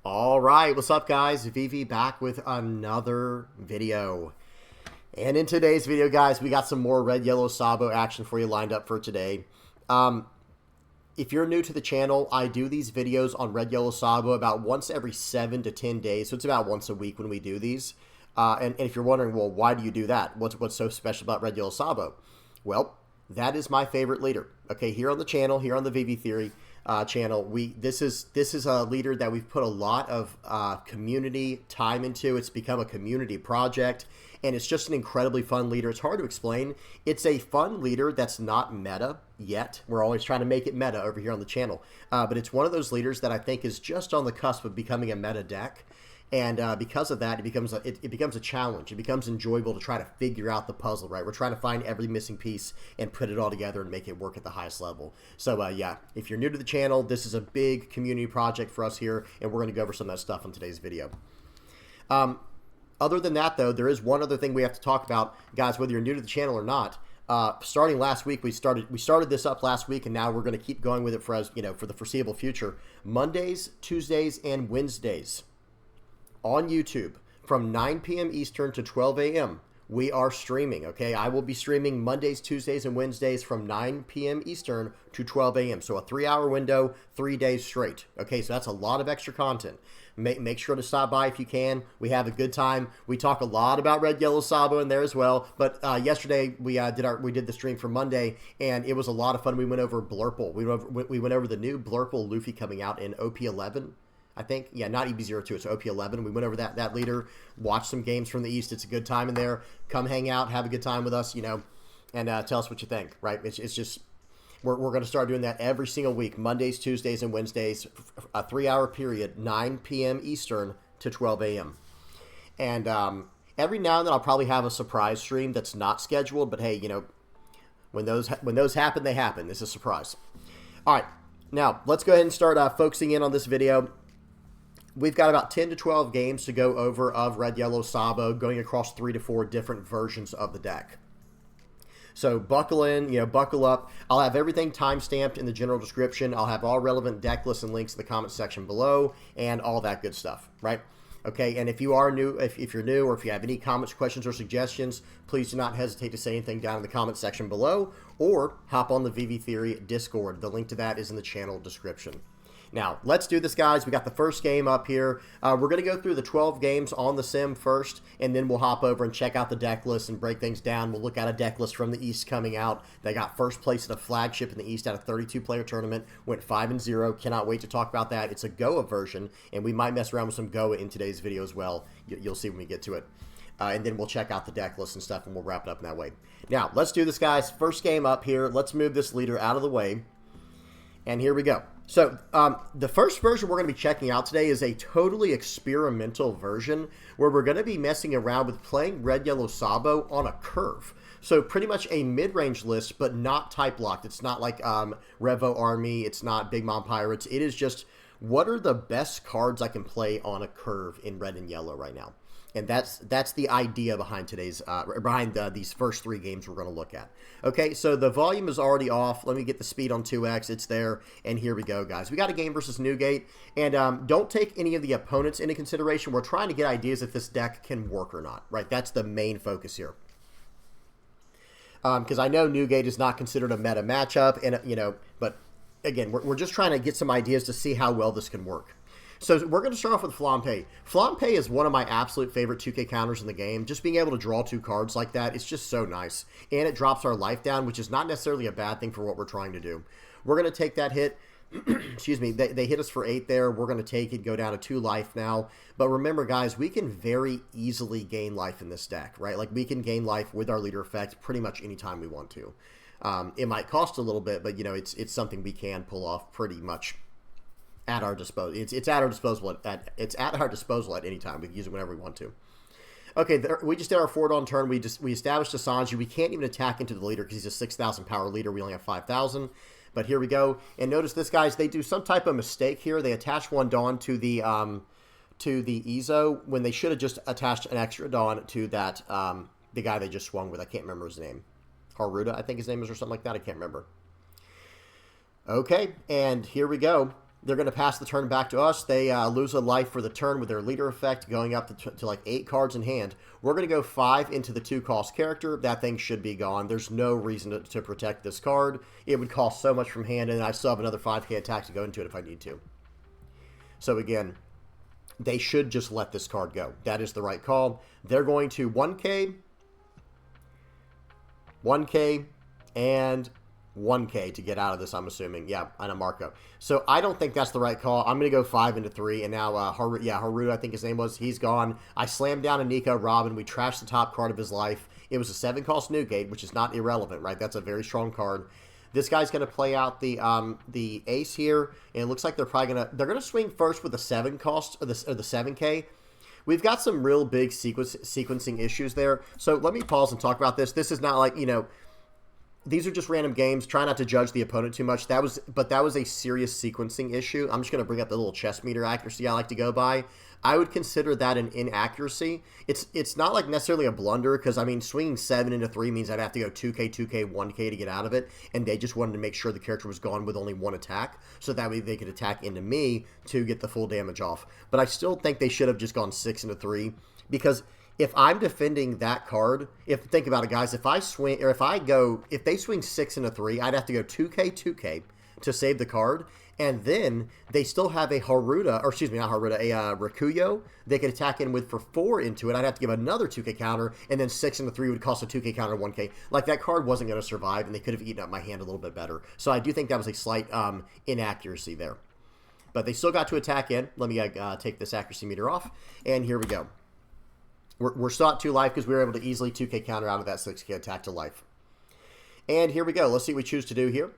All right, what's up, guys? VV back with another video. And in today's video, guys, we got some more Red Yellow Sabo action for you lined up for today. If you're new to the channel, I do these videos on Red Yellow Sabo about once every 7 to 10 days, so it's about once a week when we do these. And if you're wondering, well, why do you do that? What's so special about Red Yellow Sabo? Well, that is my favorite leader. Okay, here on the channel, here on the VV Theory channel, this is a leader that we've put a lot of community time into. It's become a community project, and it's just an incredibly fun leader. It's hard to explain. It's a fun leader that's not meta yet. We're always trying to make it meta over here on the channel, but it's one of those leaders that I think is just on the cusp of becoming a meta deck. And because of that, it becomes a challenge. It becomes enjoyable to try to figure out the puzzle, right? We're trying to find every missing piece and put it all together and make it work at the highest level. So, yeah, if you're new to the channel, this is a big community project for us here, and we're going to go over some of that stuff in today's video. Other than that, though, there is one other thing we have to talk about, guys, whether you're new to the channel or not. Starting last week, we started this up last week, and now we're going to keep going with it for the foreseeable future. Mondays, Tuesdays, and Wednesdays on YouTube from 9 p.m. Eastern to 12 a.m. we are streaming, okay? I will be streaming Mondays, Tuesdays, and Wednesdays from 9 p.m. Eastern to 12 a.m. So a 3-hour window, 3 days straight, okay? So that's a lot of extra content. Make sure to stop by if you can. We have a good time. We talk a lot about Red Yellow Sabo in there as well. But yesterday we did the stream for Monday, and it was a lot of fun. We went over Blurple. We went over the new Blurple Luffy coming out in OP11. I think, yeah, not EB02, it's OP11. We went over that leader, watched some games from the East. It's a good time in there. Come hang out, have a good time with us, and tell us what you think, right? It's just, we're going to start doing that every single week, Mondays, Tuesdays, and Wednesdays, a 3-hour period, 9 p.m. Eastern to 12 a.m. And every now and then I'll probably have a surprise stream that's not scheduled, but hey, when those happen, they happen. It's a surprise. All right, now let's go ahead and start focusing in on this video. We've got about 10 to 12 games to go over of Red Yellow Sabo, going across 3 to 4 different versions of the deck. So buckle in, buckle up. I'll have everything timestamped in the general description. I'll have all relevant deck lists and links in the comment section below, and all that good stuff, right? Okay, and if you are new, if you're new, or if you have any comments, questions, or suggestions, please do not hesitate to say anything down in the comment section below, or hop on the VV Theory Discord. The link to that is in the channel description. Now, let's do this, guys. We got the first game up here. We're going to go through the 12 games on the sim first, and then we'll hop over and check out the deck list and break things down. We'll look at a deck list from the East coming out. They got first place at a Flagship in the East at a 32-player tournament. Went 5-0. Cannot wait to talk about that. It's a Goa version, and we might mess around with some Goa in today's video as well. You'll see when we get to it. And then we'll check out the deck list and stuff, and we'll wrap it up in that way. Now, let's do this, guys. First game up here. Let's move this leader out of the way. And here we go. So the first version we're going to be checking out today is a totally experimental version where we're going to be messing around with playing Red Yellow Sabo on a curve. So pretty much a mid-range list, but not type locked. It's not like Revo Army. It's not Big Mom Pirates. It is just, what are the best cards I can play on a curve in red and yellow right now? And that's the idea behind these first 3 games we're going to look at. Okay, so the volume is already off. Let me get the speed on 2x. It's there, and here we go, guys. We got a game versus Newgate, and don't take any of the opponents into consideration. We're trying to get ideas if this deck can work or not, right? That's the main focus here. Because I know Newgate is not considered a meta matchup, and but again, we're just trying to get some ideas to see how well this can work. So we're going to start off with Flampe. Flampe is one of my absolute favorite 2K counters in the game. Just being able to draw 2 cards like that, it's just so nice. And it drops our life down, which is not necessarily a bad thing for what we're trying to do. We're going to take that hit. Excuse me. They hit us for 8 there. We're going to take it, go down to 2 life now. But remember, guys, we can very easily gain life in this deck, right? Like, we can gain life with our leader effect pretty much anytime we want to. It might cost a little bit, but, it's something we can pull off pretty much at our disposal. It's at our disposal at any time. We can use it whenever we want to. Okay, we just did our forward on turn. We established a Sanji. We can't even attack into the leader because he's a 6,000 power leader. We only have 5,000. But here we go. And notice this, guys. They do some type of mistake here. They attach 1 Dawn to the Ezo when they should have just attached an extra Dawn to that the guy they just swung with. I can't remember his name. Haruda, I think his name is, or something like that. I can't remember. Okay, and here we go. They're going to pass the turn back to us. They lose a life for the turn with their leader effect, going up to like 8 cards in hand. We're going to go 5 into the 2-cost character. That thing should be gone. There's no reason to protect this card. It would cost so much from hand, and I still have another 5k attack to go into it if I need to. So again, they should just let this card go. That is the right call. They're going to 1k, and 1k to get out of this, I'm assuming. Yeah, and a Marco. So I don't think that's the right call. I'm going to go 5 into 3, and now Haru, I think his name was, he's gone. I slammed down a Nico Robin. We trashed the top card of his life. It was a 7-cost Newgate, which is not irrelevant, right? That's a very strong card. This guy's going to play out the ace here, and it looks like they're probably going to, they're going to swing first with the 7-cost, or the 7k. We've got some real big sequencing issues there. So let me pause and talk about this. This is not like, you know, these are just random games. Try not to judge the opponent too much. That was a serious sequencing issue. I'm just going to bring up the little chess meter accuracy I like to go by. I would consider that an inaccuracy. It's not like necessarily a blunder, because, I mean, swinging 7 into 3 means I'd have to go 2k, 1k to get out of it, and they just wanted to make sure the character was gone with only 1 attack, so that way they could attack into me to get the full damage off. But I still think they should have just gone 6 into 3, because if I'm defending that card, think about it, guys, if they swing 6 into 3, I'd have to go 2k to save the card, and then they still have a Rakuyo they could attack in with for 4 into it. I'd have to give another 2k counter, and then 6 into 3 would cost a 2k counter, 1k. Like, that card wasn't going to survive, and they could have eaten up my hand a little bit better. So I do think that was a slight inaccuracy there. But they still got to attack in. Let me take this accuracy meter off, and here we go. We're still at 2 life because we were able to easily 2k counter out of that 6k attack to life. And here we go. Let's see what we choose to do here.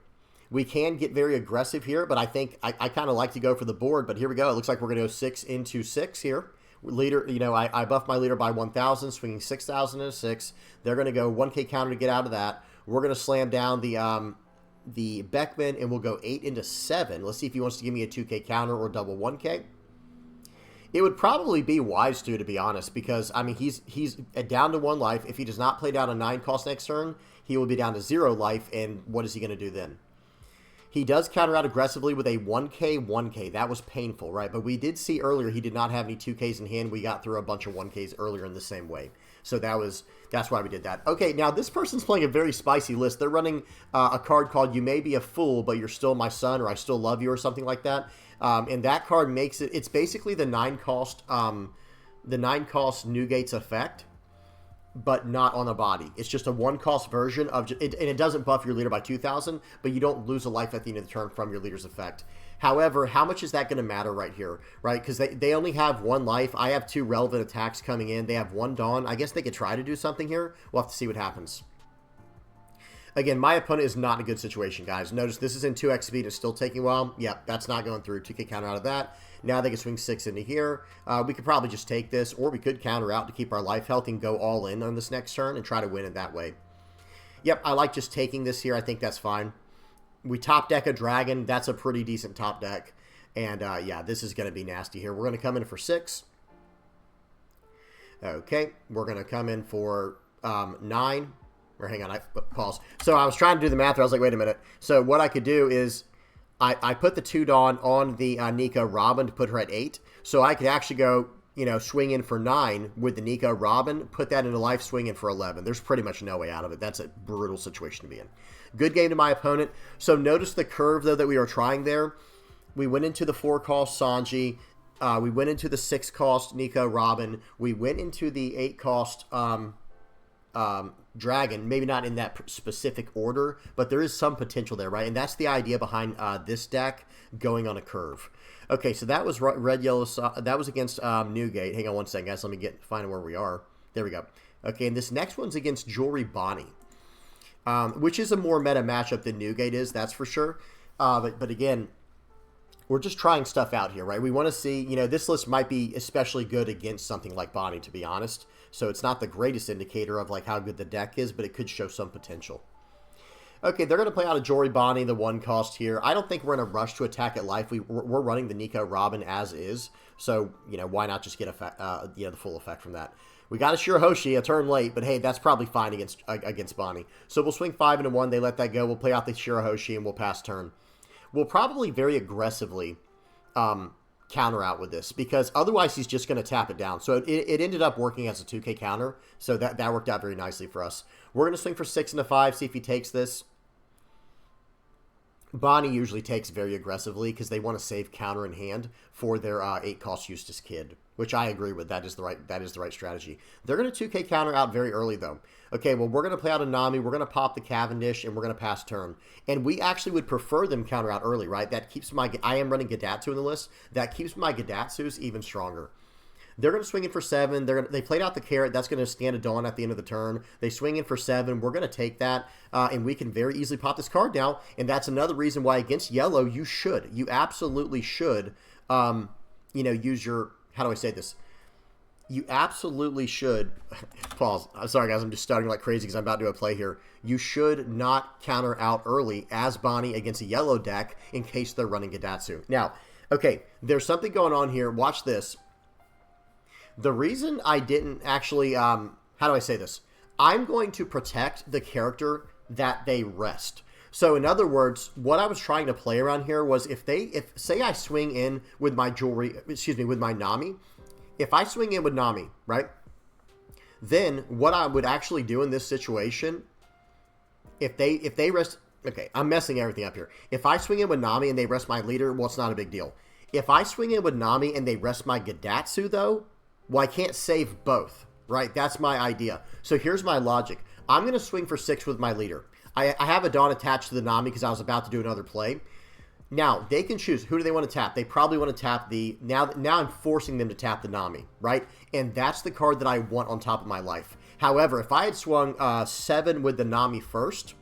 We can get very aggressive here, but I think I kind of like to go for the board. But here we go. It looks like we're going to go 6 into 6 here. Leader, you know, I buffed my leader by 1,000, swinging 6,000 into 6. They're going to go 1k counter to get out of that. We're going to slam down the Beckman, and we'll go 8 into 7. Let's see if he wants to give me a 2k counter or double 1k. It would probably be wise to be honest, because, I mean, he's down to 1 life. If he does not play down a 9-cost next turn, he will be down to 0 life, and what is he going to do then? He does counter out aggressively with a 1k. That was painful, right? But we did see earlier he did not have any 2ks in hand. We got through a bunch of 1ks earlier in the same way. So that's why we did that. Okay, now this person's playing a very spicy list. They're running a card called You May Be a Fool, But You're Still My Son, or I Still Love You, or something like that. And that card makes it, it's basically the 9-cost Newgate's effect, but not on the body. It's just a 1-cost version of it, and it doesn't buff your leader by 2,000, but you don't lose a life at the end of the turn from your leader's effect. However, how much is that going to matter right here, right? Because they only have 1 life. I have 2 relevant attacks coming in. They have 1 Dawn. I guess they could try to do something here. We'll have to see what happens. Again, my opponent is not in a good situation, guys. Notice this is in 2x speed. It's still taking a while. Yep, that's not going through. 2k counter out of that. Now they can swing 6 into here. We could probably just take this, or we could counter out to keep our life health and go all in on this next turn and try to win it that way. Yep, I like just taking this here. I think that's fine. We top deck a dragon. That's a pretty decent top deck. And yeah, this is going to be nasty here. We're going to come in for 6. Okay, we're going to come in for 9. Or hang on, I pause. So I was trying to do the math. I was like, wait a minute. So what I could do is I put the 2 Dawn on the Nico Robin to put her at 8. So I could actually go, you know, swing in for 9 with the Nico Robin, put that into life, swing in for 11. There's pretty much no way out of it. That's a brutal situation to be in. Good game to my opponent. So notice the curve, though, that we were trying there. We went into the 4-cost Sanji. We went into the 6-cost Nico Robin. We went into the 8-cost Dragon, maybe not in that specific order, but there is some potential there, right? And that's the idea behind this deck going on a curve. Okay, so that was red, yellow, that was against Newgate. Hang on one second, guys. Let me find where we are. There we go. Okay, and this next one's against Jewelry Bonney, which is a more meta matchup than Newgate is, that's for sure. But again, we're just trying stuff out here, right? We want to see, you know, this list might be especially good against something like Bonney, to be honest. So it's not the greatest indicator of like how good the deck is, but it could show some potential. Okay, they're going to play out a Jory Bonney, the 1-cost here. I don't think we're in a rush to attack at life. We're running the Nico Robin as is. So, you know, why not just get the full effect from that? We got a Shirahoshi a turn late, but hey, that's probably fine against Bonney. So we'll swing 5 into 1. They let that go. We'll play out the Shirahoshi and we'll pass turn. We'll probably very aggressively counter out with this, because otherwise he's just going to tap it down. So it ended up working as a 2K counter, so that worked out very nicely for us. We're going to swing for 6 and a 5, see if he takes this. Bonney usually takes very aggressively because they want to save counter in hand for their 8-cost Eustace Kid, which I agree with. That is the right strategy. They're going to 2K counter out very early though. Okay, well, we're going to play out a Nami, we're going to pop the Cavendish, and we're going to pass turn. And we actually would prefer them counter out early, right? That keeps I am running Gadatsu in the list. That keeps my Gadatsus even stronger. They're going to swing in for 7. They played out the carrot. That's going to stand a Dawn at the end of the turn. They swing in for 7. We're going to take that, and we can very easily pop this card now. And that's another reason why against yellow, you absolutely should, use your, how do I say this? You absolutely should, pause. I'm sorry, guys. I'm just stuttering like crazy because I'm about to do a play here. You should not counter out early as Bonney against a yellow deck in case they're running Gadatsu. Now, okay, there's something going on here. Watch this. The reason I didn't actually, how do I say this? I'm going to protect the character that they rest. So in other words, what I was trying to play around here was if say I swing in with my with my Nami, if I swing in with Nami, right? Then what I would actually do in this situation, if they rest, okay, I'm messing everything up here. If I swing in with Nami and they rest my leader, well, it's not a big deal. If I swing in with Nami and they rest my Gadatsu though, well, I can't save both, right? That's my idea. So here's my logic. I'm going to swing for 6 with my leader. I have a Dawn attached to the Nami because I was about to do another play. Now, they can choose. Who do they want to tap? They probably want to tap the... Now I'm forcing them to tap the Nami, right? And that's the card that I want on top of my life. However, if I had swung 7 with the Nami first,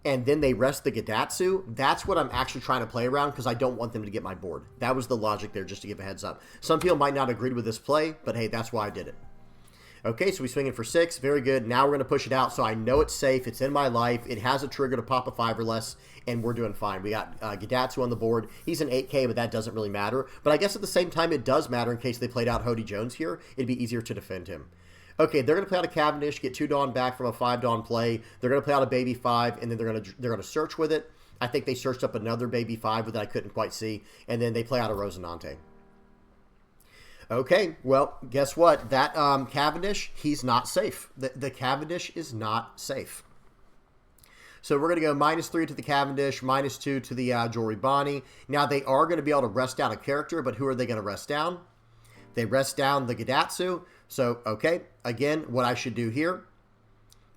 and then they rest the Gadatsu, that's what I'm actually trying to play around because I don't want them to get my board. That was the logic there, just to give a heads up. Some people might not agree with this play, but hey, that's why I did it. Okay, so we swing in for 6. Very good. Now we're going to push it out, so I know it's safe. It's in my life. It has a trigger to pop a 5 or less, and we're doing fine. We got Gadatsu on the board. He's an 8K, but that doesn't really matter. But I guess at the same time, it does matter in case they played out Hody Jones here. It'd be easier to defend him. Okay, they're going to play out a Cavendish, get 2 Dawn back from a 5 Dawn play. They're going to play out a Baby 5, and then they're going to search with it. I think they searched up another Baby 5 that I couldn't quite see, and then they play out a Rosinante. Okay, well, guess what? That Cavendish, he's not safe. The Cavendish is not safe. So we're going to go -3 to the Cavendish, -2 to the Jory Bonney. Now, they are going to be able to rest down a character, but who are they going to rest down? They rest down the Gadatsu. So, okay, again, what I should do here,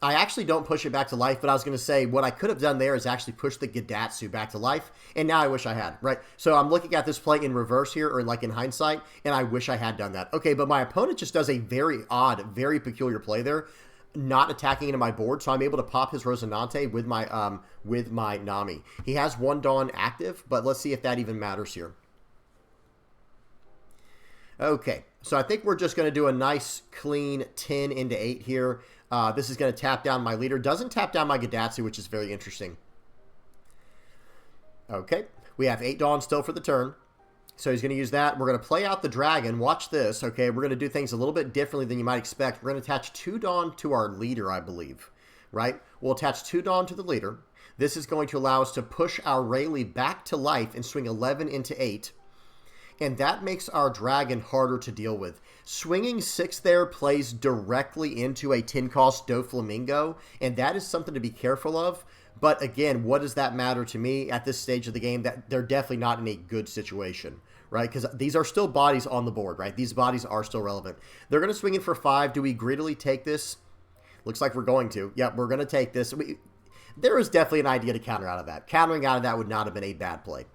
I actually don't push it back to life, but I was going to say what I could have done there is actually push the Gadatsu back to life, and now I wish I had, right? So I'm looking at this play in reverse here, or like in hindsight, and I wish I had done that. Okay, but my opponent just does a very odd, very peculiar play there, not attacking into my board, so I'm able to pop his Rosinante with my Nami. He has 1 Dawn active, but let's see if that even matters here. Okay, so I think we're just going to do a nice, clean 10 into 8 here. This is going to tap down my leader. Doesn't tap down my Gadatsu, which is very interesting. Okay, we have 8 Dawn still for the turn. So he's going to use that. We're going to play out the dragon. Watch this, okay? We're going to do things a little bit differently than you might expect. We're going to attach 2 Dawn to our leader, I believe, right? We'll attach 2 Dawn to the leader. This is going to allow us to push our Rayleigh back to life and swing 11 into 8. And that makes our dragon harder to deal with. Swinging 6 there plays directly into a 10-cost Doflamingo, and that is something to be careful of. But again, what does that matter to me at this stage of the game? That they're definitely not in a good situation, right? Because these are still bodies on the board, right? These bodies are still relevant. They're going to swing in for 5. Do we greedily take this? Looks like we're going to. Yep, we're going to take this. There is definitely an idea to counter out of that. Countering out of that would not have been a bad play.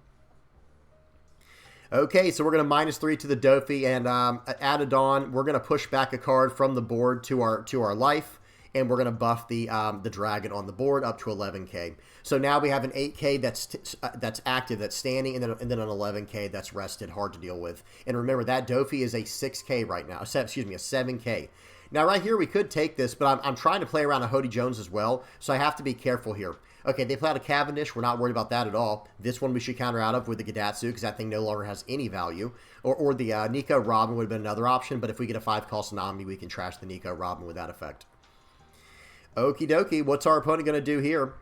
Okay, so we're going to -3 to the Doffy, and add a Dawn. We're going to push back a card from the board to our life, and we're going to buff the dragon on the board up to 11K. So now we have an 8K that's active, that's standing, and then an 11K that's rested, hard to deal with. And remember, that Doffy is a 6K right now. Excuse me, a 7K. Now, right here, we could take this, but I'm trying to play around a Hody Jones as well, so I have to be careful here. Okay, they play out a Cavendish. We're not worried about that at all. This one we should counter out of with the Gadatsu because that thing no longer has any value. Or the Nico Robin would have been another option, but if we get a 5-cost Tsunami, we can trash the Nico Robin with that effect. Okie dokie, what's our opponent going to do here?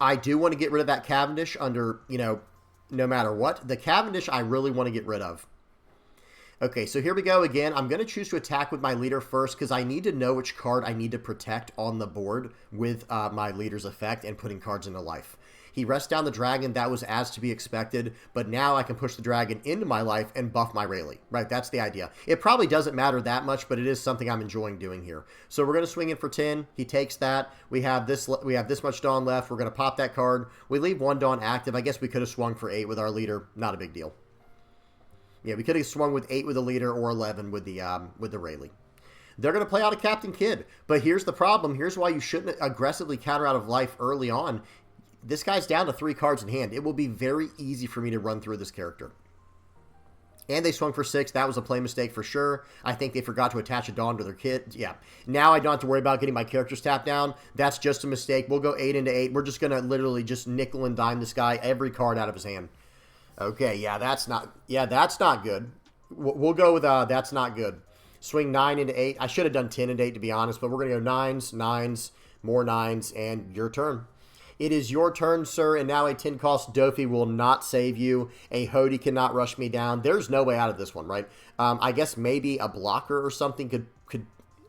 I do want to get rid of that Cavendish under, no matter what. The Cavendish I really want to get rid of. Okay, so here we go again. I'm going to choose to attack with my leader first because I need to know which card I need to protect on the board with my leader's effect and putting cards into life. He rests down the dragon. That was as to be expected, but now I can push the dragon into my life and buff my Rayleigh, right? That's the idea. It probably doesn't matter that much, but it is something I'm enjoying doing here. So we're going to swing in for 10. He takes that. We have this much Dawn left. We're going to pop that card. We leave one Dawn active. I guess we could have swung for 8 with our leader. Not a big deal. Yeah, we could have swung with 8 with the leader or 11 with the Rayleigh. They're going to play out a Captain Kidd. But here's the problem. Here's why you shouldn't aggressively counter out of life early on. This guy's down to 3 cards in hand. It will be very easy for me to run through this character. And they swung for 6. That was a play mistake for sure. I think they forgot to attach a Dawn to their kit. Yeah. Now I don't have to worry about getting my characters tapped down. That's just a mistake. We'll go 8 into 8. We're just going to literally just nickel and dime this guy every card out of his hand. Okay, yeah, that's not good. We'll go with that's not good. Swing 9 into 8. I should have done 10 into 8 to be honest, but we're going to go 9s, 9s, more 9s, and your turn. It is your turn, sir, and now a 10 cost Doffy will not save you. A Hody cannot rush me down. There's no way out of this one, right? I guess maybe a blocker or something could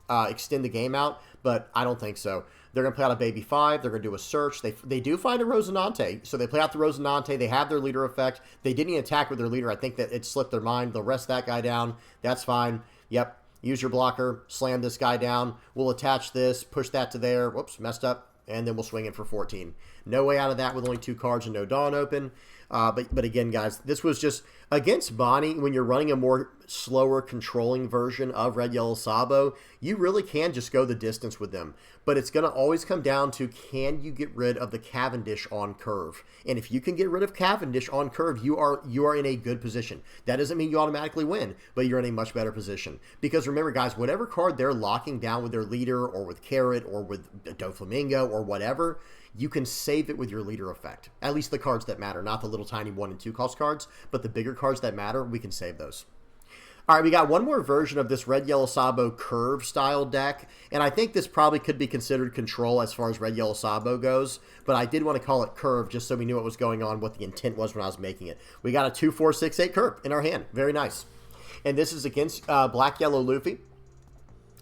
extend the game out, but I don't think so. They're going to play out a baby 5. They're going to do a search. They do find a Rosinante, so they play out the Rosinante. They have their leader effect. They didn't even attack with their leader. I think that it slipped their mind. They'll rest that guy down. That's fine. Yep. Use your blocker. Slam this guy down. We'll attach this. Push that to there. Whoops, messed up. And then we'll swing it for 14. No way out of that with only 2 cards and no Dawn open. But again, guys, this was just against Bonney. When you're running a more slower controlling version of Red Yellow Sabo, you really can just go the distance with them. But it's going to always come down to, can you get rid of the Cavendish on curve? And if you can get rid of Cavendish on curve, you are in a good position. That doesn't mean you automatically win, but you're in a much better position. Because remember, guys, whatever card they're locking down with their leader or with Carrot or with Doflamingo or whatever, you can save it with your leader effect. At least the cards that matter, not the little tiny 1 and 2 cost cards, but the bigger cards that matter, we can save those. All right, we got one more version of this Red Yellow Sabo curve style deck, and I think this probably could be considered control as far as Red Yellow Sabo goes, but I did want to call it curve just so we knew what was going on, what the intent was when I was making it. We got a 2, 4, 6, 8 curve in our hand. Very nice. And this is against Black Yellow Luffy.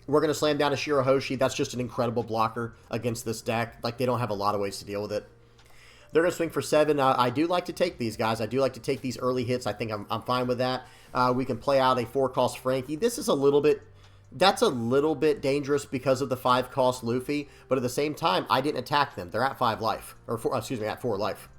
We're going to slam down a Shirahoshi. That's just an incredible blocker against this deck. Like, they don't have a lot of ways to deal with it. They're going to swing for 7. I do like to take these, guys. I do like to take these early hits. I think I'm fine with that. We can play out a 4-cost Frankie. This is a little bit... That's a little bit dangerous because of the 5-cost Luffy. But at the same time, I didn't attack them. They're at 5 life. Or, at 4 life.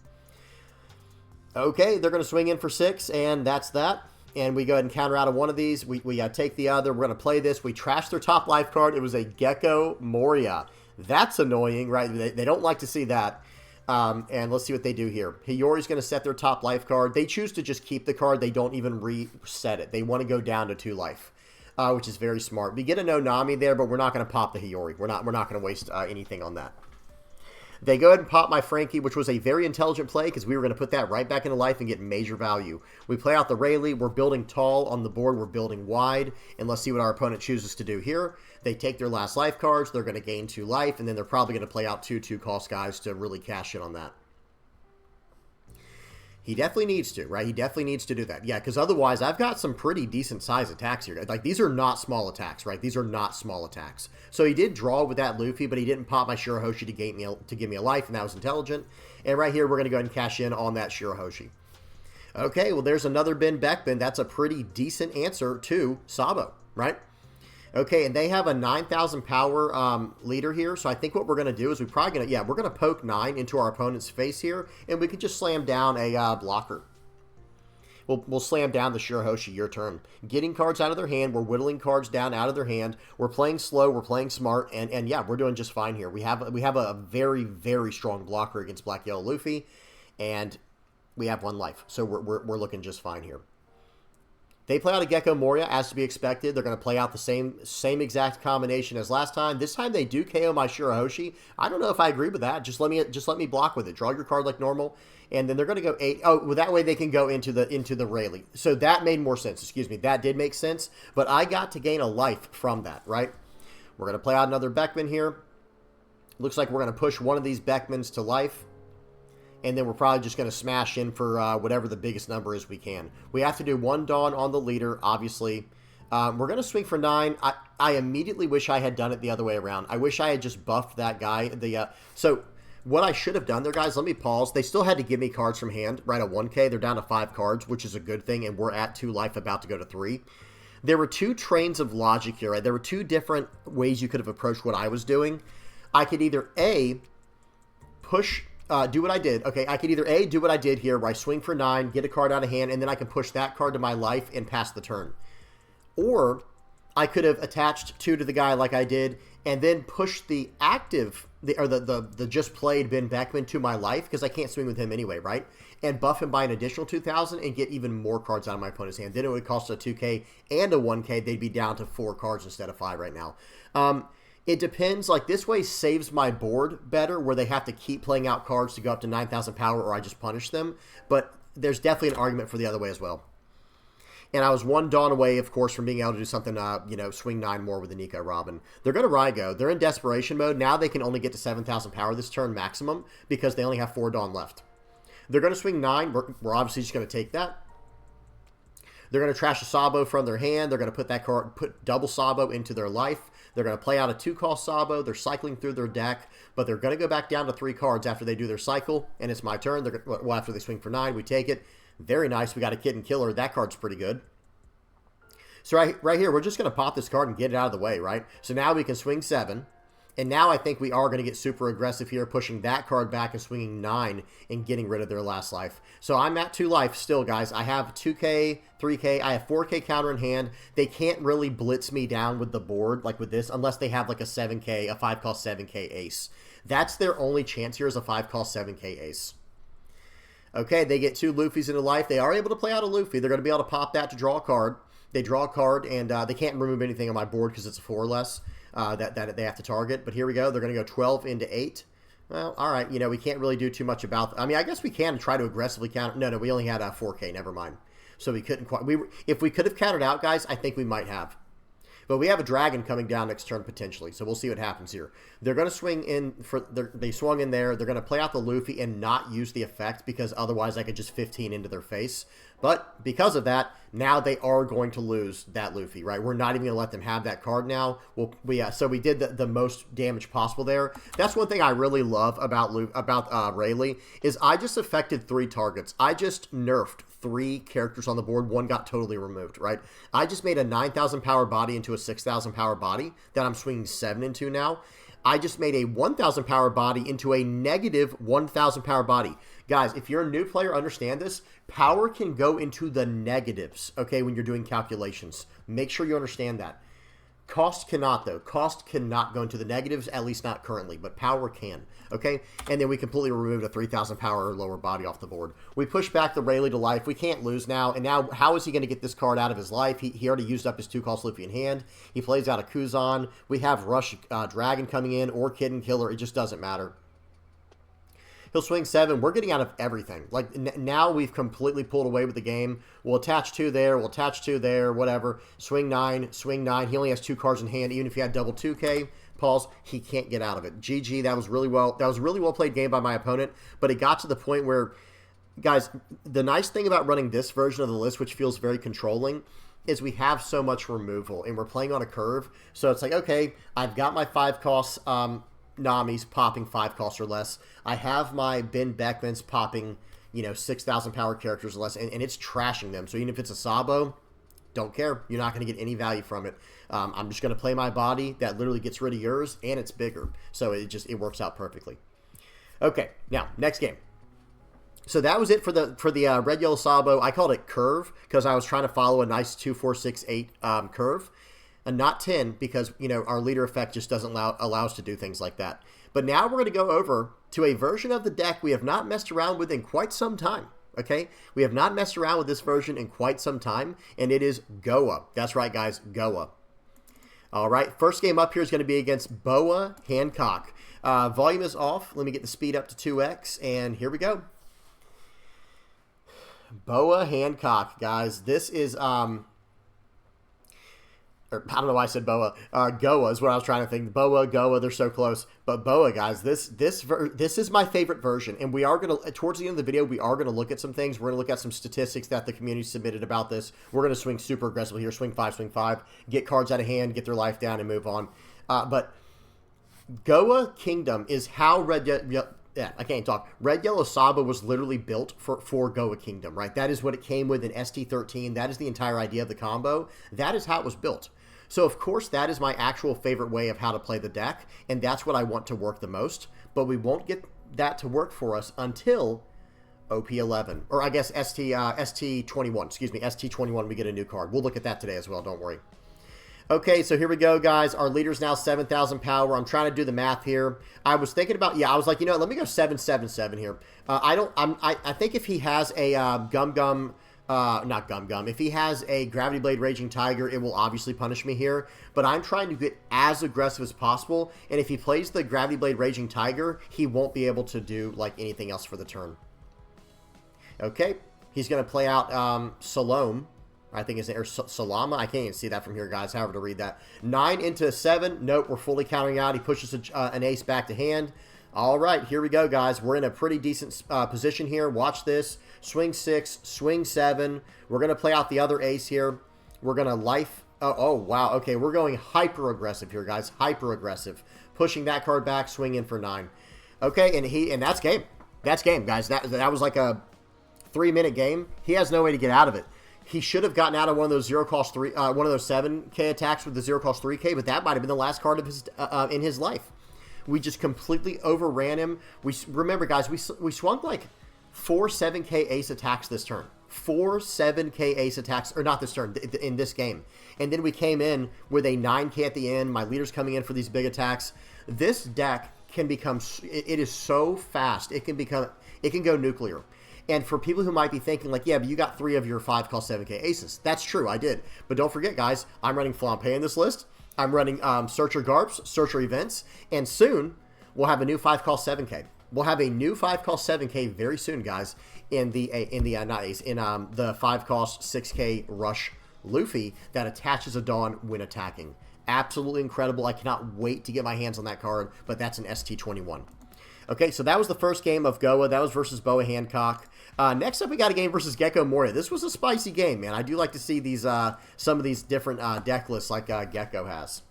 Okay, they're going to swing in for 6, and that's that. And we go ahead and counter out of one of these. We take the other. We're going to play this. We trash their top life card. It was a Gecko Moria. That's annoying, right? They don't like to see that. And let's see what they do here. Hiyori's going to set their top life card. They choose to just keep the card. They don't even reset it. They want to go down to 2 life, which is very smart. We get a Nonami there, but we're not going to pop the Hiyori. We're not going to waste anything on that. They go ahead and pop my Frankie, which was a very intelligent play because we were going to put that right back into life and get major value. We play out the Rayleigh. We're building tall on the board. We're building wide. And let's see what our opponent chooses to do here. They take their last life cards. They're going to gain 2 life. And then they're probably going to play out 2 2-cost guys to really cash in on that. He definitely needs to, right? He definitely needs to do that. Yeah, because otherwise I've got some pretty decent size attacks here. Like, these are not small attacks, right? These are not small attacks. So he did draw with that Luffy, but he didn't pop my Shirahoshi to give me a life, and that was intelligent. And right here, we're going to go ahead and cash in on that Shirahoshi. Okay, well, there's another Ben Beckman. That's a pretty decent answer to Sabo, right? Okay, and they have a 9,000 power leader here, so I think what we're going to do is we're going to poke 9 into our opponent's face here, and we could just slam down a blocker. We'll slam down the Shirahoshi, your turn. Getting cards out of their hand, we're whittling cards down out of their hand, we're playing slow, we're playing smart, and yeah, we're doing just fine here. We have a very, very strong blocker against Black Yellow Luffy, and we have 1 life, so we're looking just fine here. They play out a Gecko Moria, as to be expected. They're going to play out the same exact combination as last time. This time they do KO my Shirahoshi. I don't know if I agree with that. Just let me block with it. Draw your card like normal, and then they're going to go 8. Oh, well, that way they can go into the Rayleigh. So that made more sense. Excuse me, that did make sense. But I got to gain a life from that, right? We're going to play out another Beckman here. Looks like we're going to push one of these Beckmans to life. and then we're probably just going to smash in for whatever the biggest number is we can. We have to do 1 Dawn on the leader, obviously. We're going to swing for 9. I immediately wish I had done it the other way around. I wish I had just buffed that guy. So what I should have done there, guys, let me pause. They still had to give me cards from hand, right, at 1K. They're down to 5 cards, which is a good thing, and we're at 2 life, about to go to 3. There were 2 trains of logic here, right? There were 2 different ways you could have approached what I was doing. I could either, A, push... do what I did. Okay, I could either A, do what I did here, where I swing for 9, get a card out of hand, and then I can push that card to my life and pass the turn. Or I could have attached 2 to the guy like I did, and then push the active, the just played Ben Beckman to my life, because I can't swing with him anyway, right? And buff him by an additional 2,000 and get even more cards out of my opponent's hand. Then it would cost a 2K and a 1K. They'd be down to 4 cards instead of 5 right now. It depends. Like, this way saves my board better, where they have to keep playing out cards to go up to 9,000 power, or I just punish them. But there's definitely an argument for the other way as well. And I was 1 Dawn away, of course, from being able to do something, swing 9 more with the Nico Robin. They're going to Rygo. They're in desperation mode. Now they can only get to 7,000 power this turn maximum, because they only have 4 Dawn left. They're going to swing 9. We're obviously just going to take that. They're going to trash a Sabo from their hand. They're going to put that card, put double Sabo into their life. They're going to play out a 2-cost Sabo. They're cycling through their deck, but they're going to go back down to 3 cards after they do their cycle, and it's my turn. Well, after they swing for 9, we take it. Very nice. We got a Kitten Killer. That card's pretty good. So right here, we're just going to pop this card and get it out of the way, right? So now we can swing 7. And now I think we are going to get super aggressive here, pushing that card back and swinging 9 and getting rid of their last life. So I'm at 2 life still, guys. I have 2K, 3K. I have 4K counter in hand. They can't really blitz me down with the board like with this, unless they have like a 7K, a 5-cost 7K ace. That's their only chance here, is a 5-cost 7K ace. Okay, they get 2 Luffys into life. They are able to play out a Luffy. They're going to be able to pop that to draw a card. They draw a card, and they can't remove anything on my board because it's a 4 or less that they have to target. But here we go. They're going to go 12 into 8. Well, all right. We can't really do too much about... I mean, I guess we can try to aggressively counter... No, we only had a 4K. Never mind. So we couldn't quite... If we could have countered out, guys, I think we might have. But we have a dragon coming down next turn potentially, so we'll see what happens here. They're going to swing in for... They swung in there. They're going to play out the Luffy and not use the effect, because otherwise I could just 15 into their face. But because of that, now they are going to lose that Luffy, right? We're not even going to let them have that card now. So we did the most damage possible there. That's one thing I really love about Rayleigh, is I just affected 3 targets. I just nerfed 3 characters on the board. 1 got totally removed, right? I just made a 9,000 power body into a 6,000 power body that I'm swinging 7 into now. I just made a 1,000 power body into a negative 1,000 power body. Guys, if you're a new player, understand this. Power can go into the negatives, okay, when you're doing calculations. Make sure you understand that. Cost cannot, though. Cost cannot go into the negatives, at least not currently, but power can, okay? And then we completely removed a 3,000 power or lower body off the board. We push back the Rayleigh to life. We can't lose now, and now how is he going to get this card out of his life? He already used up his 2-cost Luffy in hand. He plays out a Kuzan. We have Rush Dragon coming in, or Kitten Killer. It just doesn't matter. He'll swing 7. We're getting out of everything. Like, now we've completely pulled away with the game. We'll attach 2 there. We'll attach 2 there. Whatever. Swing 9. Swing 9. He only has 2 cards in hand. Even if he had double 2K, Pauls, he can't get out of it. GG. That was really well played game by my opponent. But it got to the point where, guys, the nice thing about running this version of the list, which feels very controlling, is we have so much removal. And we're playing on a curve. So it's like, okay, I've got my 5 costs... Nami's popping 5 costs or less. I have my Ben Beckmans popping, 6,000 power characters or less, and it's trashing them. So even if it's a Sabo, don't care. You're not going to get any value from it. I'm just going to play my body. That literally gets rid of yours, and it's bigger. So it works out perfectly. Okay, now, next game. So that was it for the Red Yellow Sabo. I called it Curve because I was trying to follow a nice 2, 4, 6, 8 curve. And not 10, because, our leader effect just doesn't allow us to do things like that. But now we're going to go over to a version of the deck we have not messed around with in quite some time, okay? We have not messed around with this version in quite some time, and it is Goa. That's right, guys, Goa. All right, first game up here is going to be against Boa Hancock. Volume is off. Let me get the speed up to 2x, and here we go. Boa Hancock, guys. This is... or I don't know why I said Boa. Goa is what I was trying to think. Boa, Goa, they're so close. But Boa, guys, this is my favorite version. And we are going to, towards the end of the video, we are going to look at some things. We're going to look at some statistics that the community submitted about this. We're going to swing super aggressively here. Swing 5, get cards out of hand, get their life down, and move on. But Goa Kingdom is how yeah, I can't talk. Red Yellow Sabo was literally built for Goa Kingdom, right? That is what it came with in ST13. That is the entire idea of the combo. That is how it was built. So, of course, that is my actual favorite way of how to play the deck, and that's what I want to work the most. But we won't get that to work for us until OP11, or I guess ST21. Excuse me, ST21. We get a new card. We'll look at that today as well. Don't worry. Okay, so here we go, guys. Our leader's now 7,000 power. I'm trying to do the math here. I was thinking about, yeah, I was like, you know, let me go 777 here. I think if he has a if he has a Gravity Blade Raging Tiger, it will obviously punish me here. But I'm trying to get as aggressive as possible. And if he plays the Gravity Blade Raging Tiger, he won't be able to do like anything else for the turn. Okay, he's going to play out Salome. I think it's or Salama. I can't even see that from here, guys. However to read that. 9 into 7. Nope, we're fully countering out. He pushes an ace back to hand. All right, here we go, guys. We're in a pretty decent position here. Watch this. Swing 6, swing 7. We're going to play out the other ace here. We're going to life. Oh, wow. Okay, we're going hyper aggressive here, guys. Hyper aggressive. Pushing that card back, swing in for 9. Okay, and that's game. That's game, guys. That was like a 3-minute game. He has no way to get out of it. He should have gotten out of one of those 0 cost 3, one of those 7K attacks with the 0 cost 3K, but that might have been the last card of his in his life. We just completely overran him. Remember, guys, we swung like 4 7K ace attacks this turn. 4 7K ace attacks, or not this turn, in this game. And then we came in with a 9K at the end. My leader's coming in for these big attacks. This deck can become, it is so fast. It can go nuclear. And for people who might be thinking, like, yeah, but you got 3 of your 5 cost 7K aces. That's true, I did. But don't forget, guys, I'm running Flampe in this list. I'm running Searcher Garps, Searcher Events, and soon we'll have a new 5 cost 7K. We'll have a new 5 cost 7K very soon, guys, in the 5 cost 6K Rush Luffy that attaches a Dawn when attacking. Absolutely incredible. I cannot wait to get my hands on that card, but that's an ST21. Okay, so that was the first game of Goa. That was versus Boa Hancock. Next up, we got a game versus Gecko Moria. This was a spicy game, man. I do like to see these some of these different deck lists like Gecko has.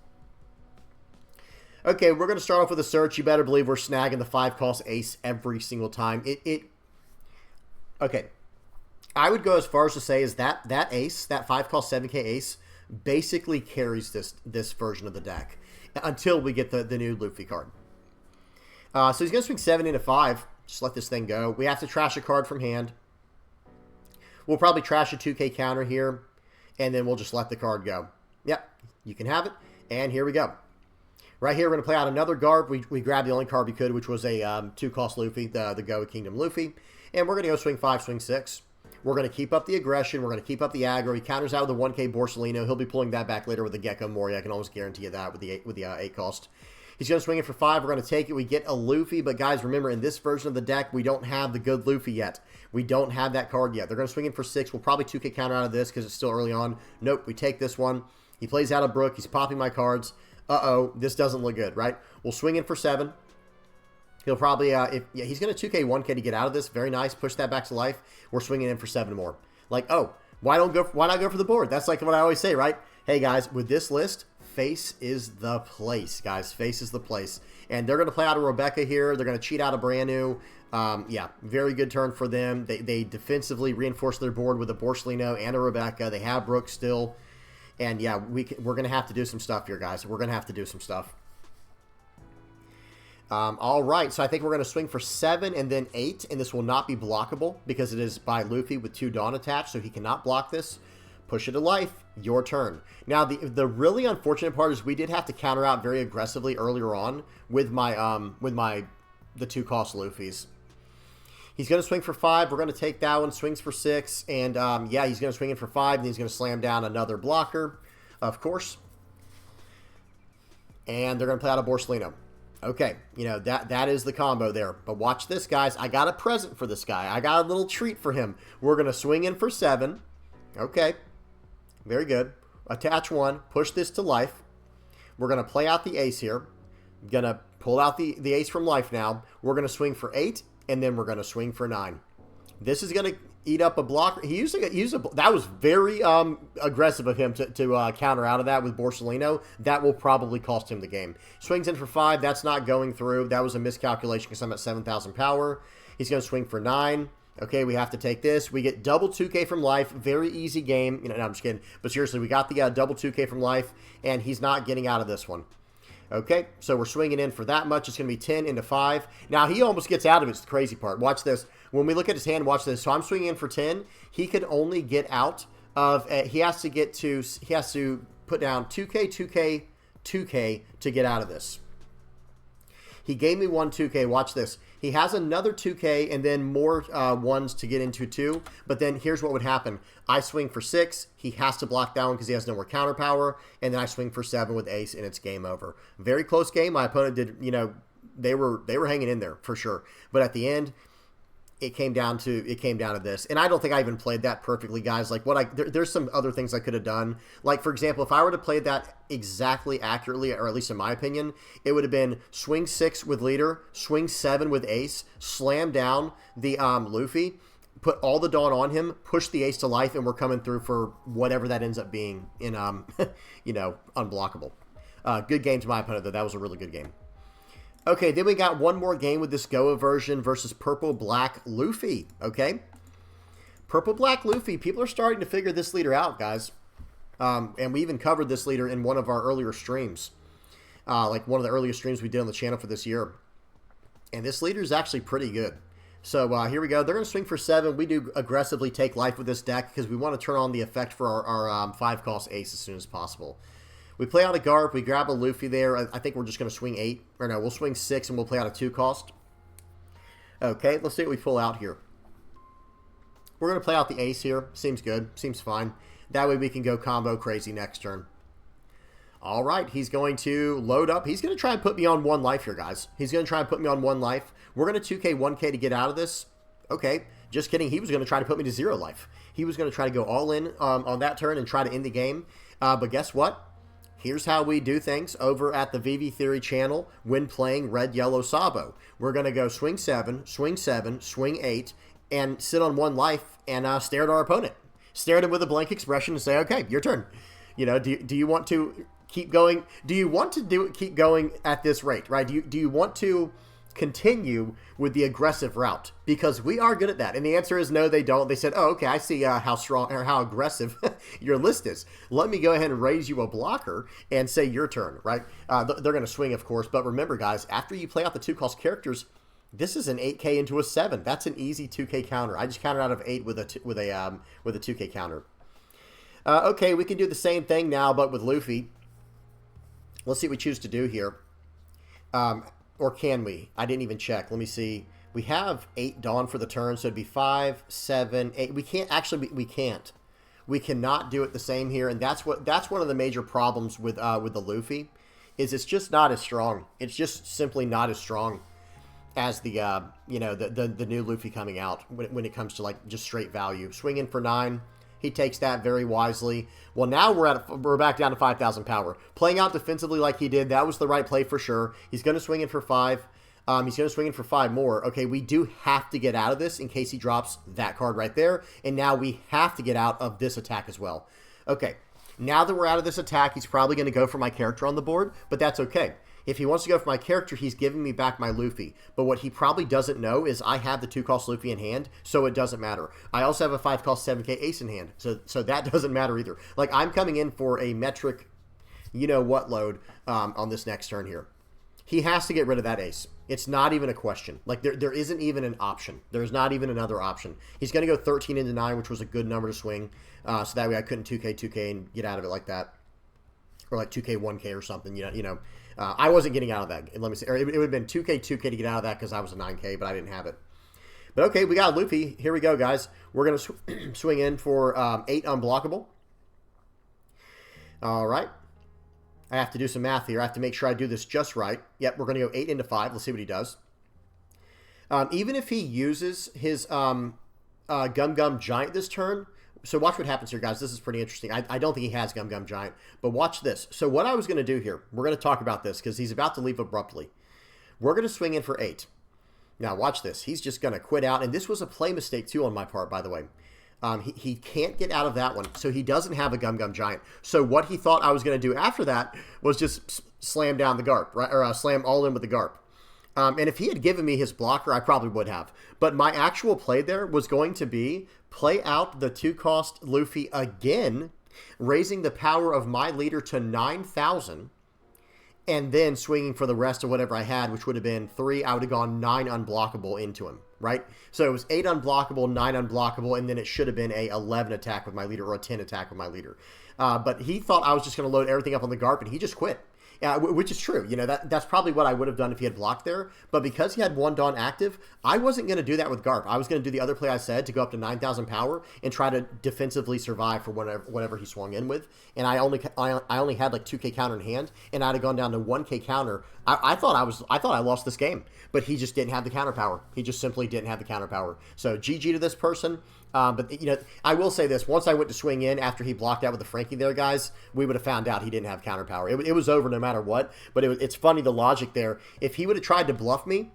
Okay, we're going to start off with a search. You better believe we're snagging the 5 cost ace every single time. Okay, I would go as far as to say is that ace, that 5 cost 7K ace, basically carries this version of the deck until we get the new Luffy card. So he's going to swing 7 into 5. Just let this thing go. We have to trash a card from hand. We'll probably trash a 2K counter here, and then we'll just let the card go. Yep, you can have it, and here we go. Right here, we're going to play out another Garb. We grabbed the only card we could, which was a 2 cost Luffy, the Goa Kingdom Luffy, and we're going to go swing 5, swing 6. We're going to keep up the aggression. We're going to keep up the aggro. He counters out with the 1K Borsalino. He'll be pulling that back later with the Gecko Moria. I can almost guarantee you that with the 8 cost. He's going to swing it for 5. We're going to take it. We get a Luffy. But, guys, remember, in this version of the deck, we don't have the good Luffy yet. We don't have that card yet. They're going to swing in for 6. We'll probably 2K counter out of this because it's still early on. Nope, we take this one. He plays out a Brook. He's popping my cards. Uh-oh, this doesn't look good, right? We'll swing in for 7. He'll probably, he's going to 2K 1K to get out of this. Very nice. Push that back to life. We're swinging in for 7 more. Like, oh, why not go for the board? That's like what I always say, right? Hey, guys, with this list, face is the place, guys. Face is the place. And they're going to play out a Rebecca here. They're going to cheat out a brand new. Yeah, very good turn for them. They defensively reinforce their board with a Borsalino and a Rebecca. They have Brooke still. And, yeah, we're going to have to do some stuff here, guys. We're going to have to do some stuff. All right, so I think we're going to swing for 7 and then 8, and this will not be blockable because it is by Luffy with 2 Dawn attached, so he cannot block this. Push it to life, your turn. Now, the really unfortunate part is we did have to counter out very aggressively earlier on with the 2 cost Luffys. He's going to swing for 5. We're going to take that one. Swings for 6. And, yeah, he's going to swing in for 5. And he's going to slam down another blocker, of course. And they're going to play out a Borsalino. Okay, you know, that is the combo there. But watch this, guys. I got a present for this guy. I got a little treat for him. We're going to swing in for 7. Okay. Very good. attach 1, push this to life. We're going to play out the ace here. I'm going to pull out the ace from life now. We're going to swing for 8, and then we're going to swing for 9. This is going to eat up a blocker. That was very aggressive of him to counter out of that with Borsellino. That will probably cost him the game. Swings in for 5. That's not going through. That was a miscalculation because I'm at 7,000 power. He's going to swing for 9. Okay, we have to take this. We get double 2K from life. Very easy game. No, I'm just kidding. But seriously, we got the double 2K from life, and he's not getting out of this one. Okay, so we're swinging in for that much. It's going to be 10 into 5. Now, he almost gets out of it. It's the crazy part. Watch this. When we look at his hand, watch this. So I'm swinging in for 10. He could only get out of... he has to put down 2K, 2K, 2K to get out of this. He gave me 1 2K. Watch this. He has another 2K and then more 1s to get into 2. But then here's what would happen. I swing for 6. He has to block that one because he has no more counter power. And then I swing for 7 with ace, and it's game over. Very close game. My opponent did, they were hanging in there for sure. But at the end, it came down to this. And I don't think I even played that perfectly, guys. Like there's some other things I could have done. Like, for example, if I were to play that exactly accurately, or at least in my opinion, it would have been swing 6 with leader, swing 7 with ace, slam down the Luffy, put all the Dawn on him, push the ace to life, and we're coming through for whatever that ends up being in unblockable. Good game to my opponent, though. That was a really good game. Okay, then we got one more game with this Goa version versus Purple-Black Luffy, okay? Purple-Black Luffy, people are starting to figure this leader out, guys. And we even covered this leader in one of our earlier streams. Like one of the earliest streams we did on the channel for this year. And this leader is actually pretty good. So here we go. They're going to swing for 7. We do aggressively take life with this deck because we want to turn on the effect for our 5-cost ace as soon as possible. We play out a Garp. We grab a Luffy there. I think we're just going to swing 8. Or no, we'll swing 6 and we'll play out a 2-cost. Okay, let's see what we pull out here. We're going to play out the ace here. Seems good. Seems fine. That way we can go combo crazy next turn. All right, he's going to load up. He's going to try and put me on 1 life here, guys. He's going to try and put me on 1 life. We're going to 2K, 1K to get out of this. Okay, just kidding. He was going to try to put me to 0 life. He was going to try to go all in on that turn and try to end the game. But guess what? Here's how we do things over at the VV Theory channel when playing Red, Yellow, Sabo. We're going to go swing 7, swing 8, and sit on 1 life and stare at our opponent. Stare at him with a blank expression and say, okay, your turn. Do you want to keep going? Do you want to keep going at this rate, right? Do you want to continue with the aggressive route? Because we are good at that. And the answer is no, they don't. They said, oh, okay, I see how strong or how aggressive your list is. Let me go ahead and raise you a blocker and say your turn, right? They're going to swing, of course. But remember, guys, after you play out the 2-cost characters, this is an 8K into a 7. That's an easy 2K counter. I just counted out of 8 with a 2K counter. Okay, we can do the same thing now, but with Luffy. Let's see what we choose to do here. Or can we? I didn't even check. Let me see. We have 8 Dawn for the turn, so it'd be 5, 7, 8. We can't actually. We can't. We cannot do it the same here, and that's one of the major problems with the Luffy, is it's just not as strong. It's just simply not as strong as the the new Luffy coming out when it comes to like just straight value. Swinging for 9. He takes that very wisely. Well, now we're back down to 5,000 power. Playing out defensively like he did, that was the right play for sure. He's going to swing in for 5. He's going to swing in for 5 more. Okay, we do have to get out of this in case he drops that card right there. And now we have to get out of this attack as well. Okay, now that we're out of this attack, he's probably going to go for my character on the board, but that's okay. If he wants to go for my character, he's giving me back my Luffy. But what he probably doesn't know is I have the 2-cost Luffy in hand, so it doesn't matter. I also have a 5-cost 7K ace in hand, so that doesn't matter either. Like, I'm coming in for a metric you-know-what load on this next turn here. He has to get rid of that ace. It's not even a question. Like, there isn't even an option. There's not even another option. He's going to go 13 into 9, which was a good number to swing, so that way I couldn't 2K and get out of it like that. Or like 2K, 1K or something, I wasn't getting out of that. Let me say, or it would have been 2K to get out of that because I was a 9K, but I didn't have it. But okay, we got Luffy. Here we go, guys. We're going to swing in for 8 unblockable. All right. I have to do some math here. I have to make sure I do this just right. Yep, we're going to go 8 into 5. Let's see what he does. Even if he uses his Gum Gum Giant this turn, So watch what happens here, guys. This is pretty interesting. I don't think he has Gum Gum Giant, but watch this. So what I was going to do here, we're going to talk about this because he's about to leave abruptly. We're going to swing in for 8. Now watch this. He's just going to quit out, and this was a play mistake too on my part, by the way. He can't get out of that one, so he doesn't have a Gum Gum Giant. So what he thought I was going to do after that was just slam down the Garp, right? Or slam all in with the Garp. And if he had given me his blocker, I probably would have. But my actual play there was going to be play out the 2-cost Luffy again, raising the power of my leader to 9,000, and then swinging for the rest of whatever I had, which would have been 3. I would have gone 9 unblockable into him, right? So it was 8 unblockable, 9 unblockable, and then it should have been a 11 attack with my leader or a 10 attack with my leader. But he thought I was just going to load everything up on the Garp, and he just quit. Which is true. You know, that's probably what I would have done if he had blocked there. But because he had 1 Dawn active, I wasn't going to do that with Garp. I was going to do the other play I said to go up to 9,000 power and try to defensively survive for whatever he swung in with. And I only had like 2k counter in hand, and I'd have gone down to 1k counter. I thought I lost this game, but he just didn't have the counter power. He just simply didn't have the counter power. So GG to this person. But, you know, I will say this. Once I went to swing in after he blocked out with the Frankie there, guys, we would have found out he didn't have counter power. It was over no matter what. But it's funny, the logic there. If he would have tried to bluff me,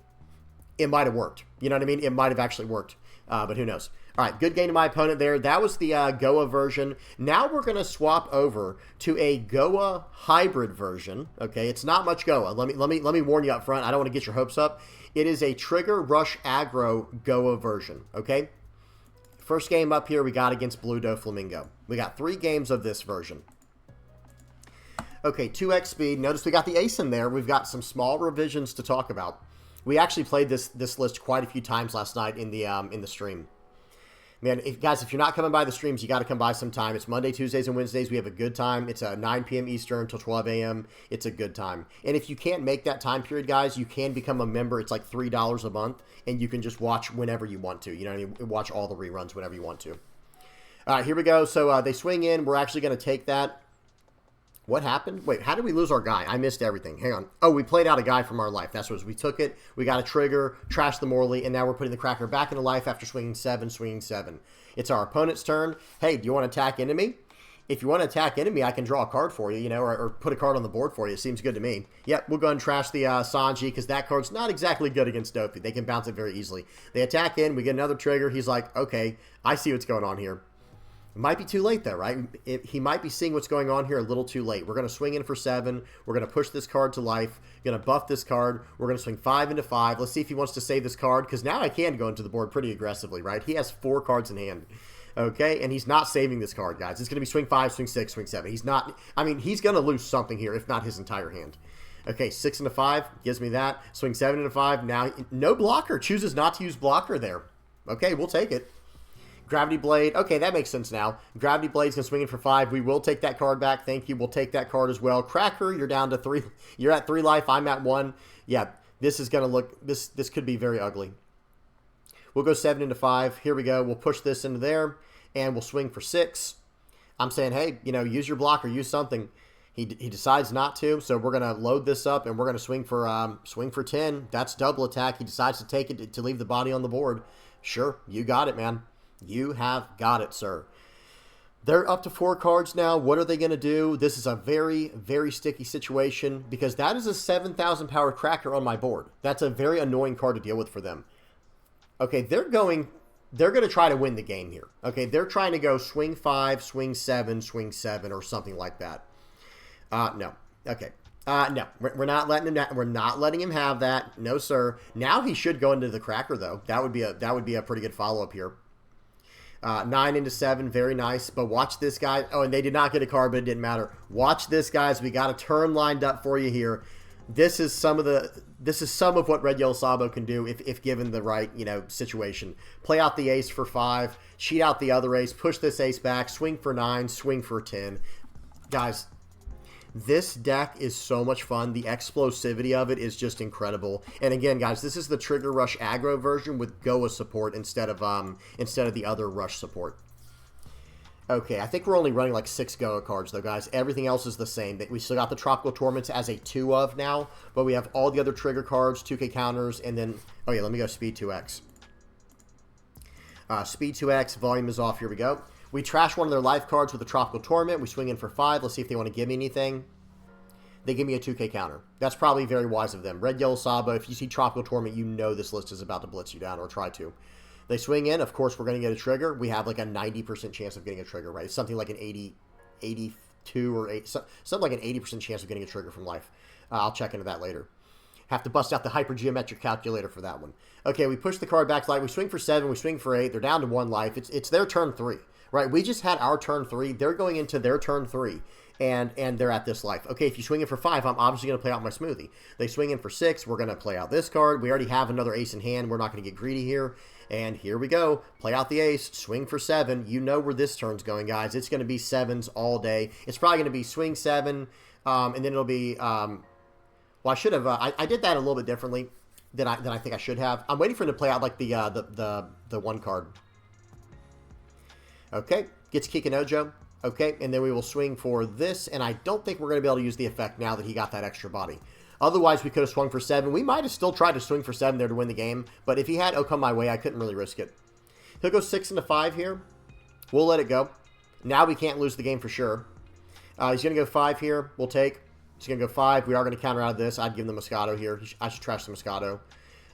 it might have worked. You know what I mean? It might have actually worked. But who knows? All right, good game to my opponent there. That was the Goa version. Now we're going to swap over to a Goa hybrid version. Okay, it's not much Goa. Let me warn you up front. I don't want to get your hopes up. It is a Trigger Rush Aggro Goa version. Okay. First game up here we got against Blue Doflamingo. We got 3 games of this version. Okay, 2x speed. Notice we got the ace in there. We've got some small revisions to talk about. We actually played this list quite a few times last night in the stream. Man, guys, if you're not coming by the streams, you got to come by sometime. It's Monday, Tuesdays, and Wednesdays. We have a good time. It's 9 p.m. Eastern till 12 a.m. It's a good time. And if you can't make that time period, guys, you can become a member. It's like $3 a month, and you can just watch whenever you want to. You know what I mean? Watch all the reruns whenever you want to. All right, here we go. So they swing in. We're actually going to take that. What happened? Wait, how did we lose our guy? I missed everything. Hang on. Oh, we played out a guy from our life. That's what it was. We took it. We got a trigger, trashed the Morley, and now we're putting the Cracker back into life after swinging 7. It's our opponent's turn. Hey, do you want to attack into me? If you want to attack into me, I can draw a card for you, you know, or put a card on the board for you. It seems good to me. Yep, we'll go ahead and trash the Sanji because that card's not exactly good against Doffy. They can bounce it very easily. They attack in. We get another trigger. He's like, okay, I see what's going on here. It might be too late, though, right? He might be seeing what's going on here a little too late. We're going to swing in for 7. We're going to push this card to life. Going to buff this card. We're going to swing 5 into 5. Let's see if he wants to save this card, because now I can go into the board pretty aggressively, right? He has 4 cards in hand, okay? And he's not saving this card, guys. It's going to be swing 5, swing 6, swing 7. He's not, I mean, he's going to lose something here, if not his entire hand. Okay, 6 into 5 gives me that. Swing 7 into 5. Now, no blocker. Chooses not to use blocker there. Okay, we'll take it. Gravity Blade. Okay, that makes sense now. Gravity Blade's going to swing in for 5. We will take that card back. Thank you. We'll take that card as well. Cracker, you're down to 3. You're at 3 life. I'm at 1. Yeah, this is going to look... This could be very ugly. We'll go 7 into 5. Here we go. We'll push this into there, and we'll swing for 6. I'm saying, hey, you know, use your blocker. Use something. He decides not to, so we're going to load this up, and we're going to swing for 10. That's double attack. He decides to take it to leave the body on the board. Sure, you got it, man. You have got it, sir. They're up to 4 cards now. What are they going to do? This is a very, very sticky situation because that is a 7,000 power Cracker on my board. That's a very annoying card to deal with for them. Okay, they're going to try to win the game here. Okay, they're trying to go swing 5, swing 7, or something like that. No. Okay. No, we're not letting him. We're not letting him have that. No, sir. Now he should go into the Cracker though. That would be a pretty good follow up here. 9 into 7, very nice. But watch this, guy. Oh, and they did not get a card, but it didn't matter. Watch this, guys. We got a turn lined up for you here. This is some of what Red Yellow Sabo can do if given the right, you know, situation. Play out the ace for 5, cheat out the other ace, push this ace back, swing for 9, swing for 10. Guys, this deck is so much fun. The explosivity of it is just incredible. And again, guys, this is the Trigger Rush Aggro version with Goa support instead of the other Rush support. Okay, I think we're only running like 6 Goa cards though, guys. Everything else is the same. We still got the Tropical Torments as a 2 of now, but we have all the other trigger cards, 2k counters, and then, oh yeah, let me go Speed 2x. Speed 2x, volume is off. Here we go. We trash one of their life cards with a Tropical Torment. We swing in for 5. Let's see if they want to give me anything. They give me a 2K counter. That's probably very wise of them. Red, Yellow, Sabo. If you see Tropical Torment, you know this list is about to blitz you down, or try to. They swing in. Of course, we're going to get a trigger. We have like a 90% chance of getting a trigger, right? It's something like an 82 or 8, something like an 80% chance of getting a trigger from life. I'll check into that later. Have to bust out the hypergeometric calculator for that one. Okay, we push the card back to life. We swing for 7. We swing for 8. They're down to 1 life. It's their turn 3, right? We just had our turn 3. They're going into their turn 3, and they're at this life. Okay, if you swing in for 5, I'm obviously going to play out my smoothie. They swing in for 6. We're going to play out this card. We already have another ace in hand. We're not going to get greedy here. And here we go. Play out the ace. Swing for 7. You know where this turn's going, guys. It's going to be 7s all day. It's probably going to be swing 7, and then it'll be... well, I should have. I did that a little bit differently than I think I should have. I'm waiting for him to play out like the one card. Okay, gets Kikinojo. Okay, and then we will swing for this, and I don't think we're going to be able to use the effect now that he got that extra body. Otherwise, we could have swung for 7. We might have still tried to swing for 7 there to win the game, but if he had Oh Come My Way, I couldn't really risk it. He'll go 6 into 5 here. We'll let it go. Now we can't lose the game for sure. He's going to go 5 here. We'll take. He's going to go 5. We are going to counter out of this. I'd give him the Moscato here. I should trash the Moscato.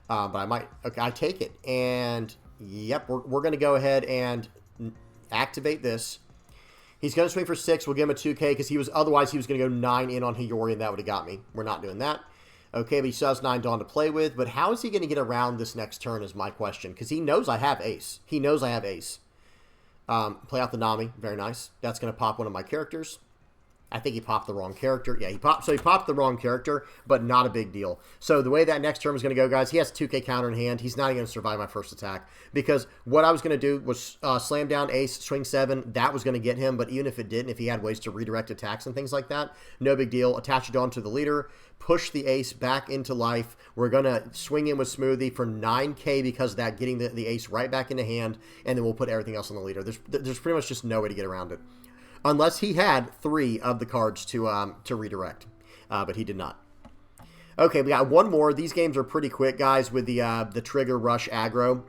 But I might. Okay, I take it. And, yep, we're going to go ahead and activate this. He's going to swing for 6. We'll give him a 2K because otherwise he was going to go 9 in on Hiyori, and that would have got me. We're not doing that. Okay, but he still has 9 Dawn to play with. But how is he going to get around this next turn is my question, because he knows I have ace. He knows I have ace. Play out the Nami. Very nice. That's going to pop one of my characters. I think he popped the wrong character. Yeah, he popped the wrong character, but not a big deal. So the way that next turn is going to go, guys, he has a 2K counter in hand. He's not going to survive my first attack because what I was going to do was slam down ace, swing 7. That was going to get him, but even if it didn't, if he had ways to redirect attacks and things like that, no big deal. Attach it on to the leader, push the ace back into life. We're going to swing in with Smoothie for 9K because of that, getting the ace right back into hand, and then we'll put everything else on the leader. There's pretty much just no way to get around it. Unless he had 3 of the cards to redirect, but he did not. Okay, we got one more. These games are pretty quick, guys, with the trigger rush aggro.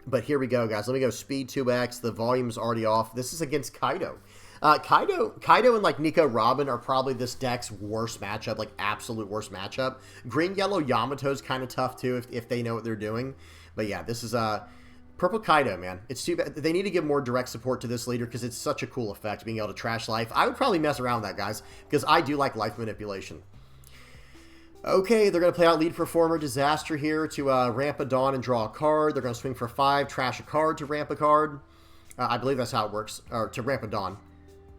But here we go, guys. Let me go speed 2x. The volume's already off. This is against Kaido. Kaido and like Nico Robin are probably this deck's worst matchup, like absolute worst matchup. Green Yellow Yamato's kind of tough too if they know what they're doing. But yeah, this is Purple Kaido, man. It's too bad. They need to give more direct support to this leader because it's such a cool effect, being able to trash life. I would probably mess around with that, guys, because I do like life manipulation. Okay, they're going to play out Lead Performer Disaster here to ramp a Dawn and draw a card. They're going to swing for 5, trash a card to ramp a card. I believe that's how it works, or to ramp a Dawn.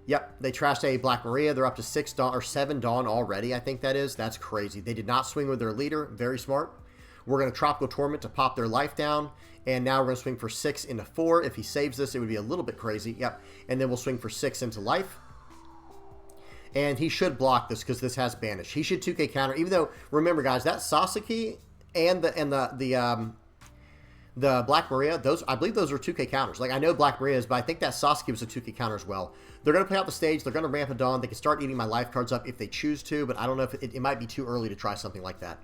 Yep, they trashed a Black Maria. They're up to 6 Dawn, or 7 Dawn already, I think that is. That's crazy. They did not swing with their leader. Very smart. We're going to Tropical Torment to pop their life down. And now we're going to swing for 6 into 4. If he saves this, it would be a little bit crazy. Yep. And then we'll swing for 6 into life. And he should block this because this has Banish. He should 2K counter. Even though, remember, guys, that Sasaki and the Black Maria, I believe those are 2K counters. Like, I know Black Maria is, but I think that Sasaki was a 2K counter as well. They're going to play out the stage. They're going to ramp a Dawn. They can start eating my life cards up if they choose to, but I don't know if it might be too early to try something like that.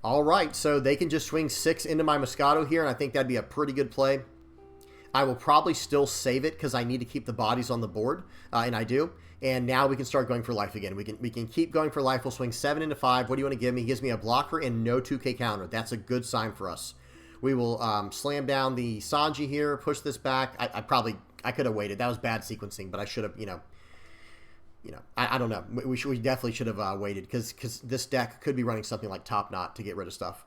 All right, so they can just swing 6 into my Moscato here, and I think that'd be a pretty good play. I will probably still save it because I need to keep the bodies on the board, and I do. And now we can start going for life again. We can keep going for life. We'll swing 7 into 5. What do you want to give me? He gives me a blocker and no 2K counter. That's a good sign for us. We will slam down the Sanji here, push this back. I could have waited. That was bad sequencing, but I should have, I don't know. We definitely should have waited because this deck could be running something like Top Knot to get rid of stuff.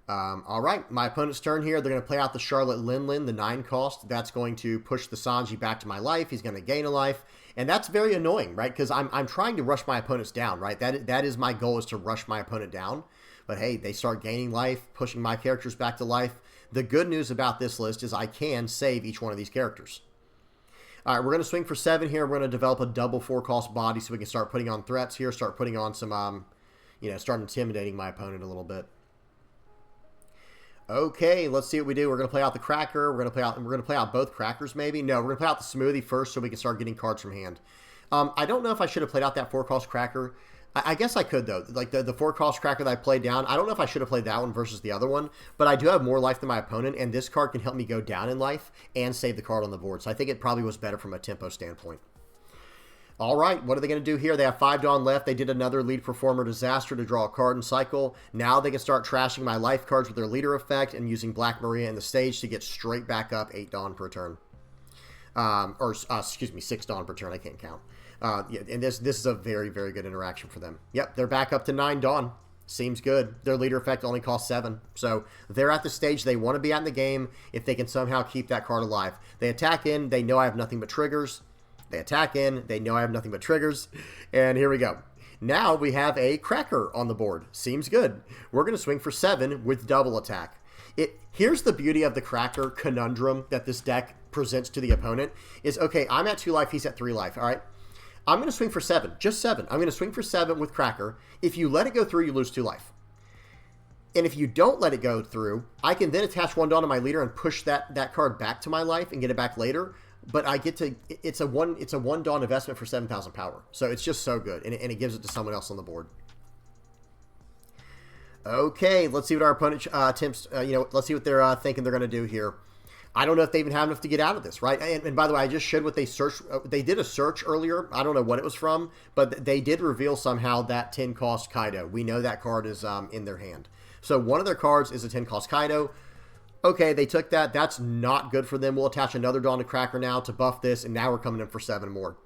All right, my opponent's turn here. They're going to play out the Charlotte Linlin, the 9 cost. That's going to push the Sanji back to my life. He's going to gain a life, and that's very annoying, right? Because I'm trying to rush my opponents down, right? That is my goal, is to rush my opponent down. But hey, they start gaining life, pushing my characters back to life. The good news about this list is I can save each one of these characters. All right, we're going to swing for 7 here. We're going to develop a double 4-cost body so we can start putting on threats here, start putting on some, start intimidating my opponent a little bit. Okay, let's see what we do. We're going to play out the Cracker. We're going to play out both Crackers maybe. No, we're going to play out the Smoothie first so we can start getting cards from hand. I don't know if I should have played out that 4-cost Cracker. I guess I could, though. Like, the 4-cost Cracker that I played down, I don't know if I should have played that one versus the other one, but I do have more life than my opponent, and this card can help me go down in life and save the card on the board. So I think it probably was better from a tempo standpoint. All right, what are they going to do here? They have 5 Dawn left. They did another Lead Performer Disaster to draw a card and cycle. Now they can start trashing my life cards with their leader effect and using Black Maria in the stage to get straight back up 8 Dawn per turn. Excuse me, 6 Dawn per turn. I can't count. Yeah, and this is a very, very good interaction for them. Yep, they're back up to 9 Dawn. Seems good. Their leader effect only costs 7. So they're at the stage they want to be at in the game if they can somehow keep that card alive. They attack in. They know I have nothing but triggers. They attack in. They know I have nothing but triggers. And here we go. Now we have a Cracker on the board. Seems good. We're going to swing for 7 with double attack. Here's the beauty of the Cracker conundrum that this deck presents to the opponent is, okay, I'm at 2 life. He's at 3 life. All right. I'm going to swing for 7. Just 7. I'm going to swing for 7 with Cracker. If you let it go through, you lose 2 life. And if you don't let it go through, I can then attach 1 Dawn to my leader and push that card back to my life and get it back later. But I get to, it's a 1 Dawn investment for 7,000 power. So it's just so good. And it gives it to someone else on the board. Okay, let's see what our opponent attempts, let's see what they're thinking they're going to do here. I don't know if they even have enough to get out of this, right? And by the way, I just showed what they searched. They did a search earlier. I don't know what it was from, but they did reveal somehow that 10-cost Kaido. We know that card is in their hand. So one of their cards is a 10-cost Kaido. Okay, they took that. That's not good for them. We'll attach another Dawn to Cracker now to buff this, and now we're coming in for 7 more.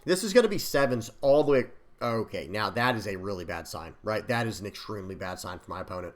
This is going to be 7s all the way. Okay, now that is a really bad sign, right? That is an extremely bad sign for my opponent.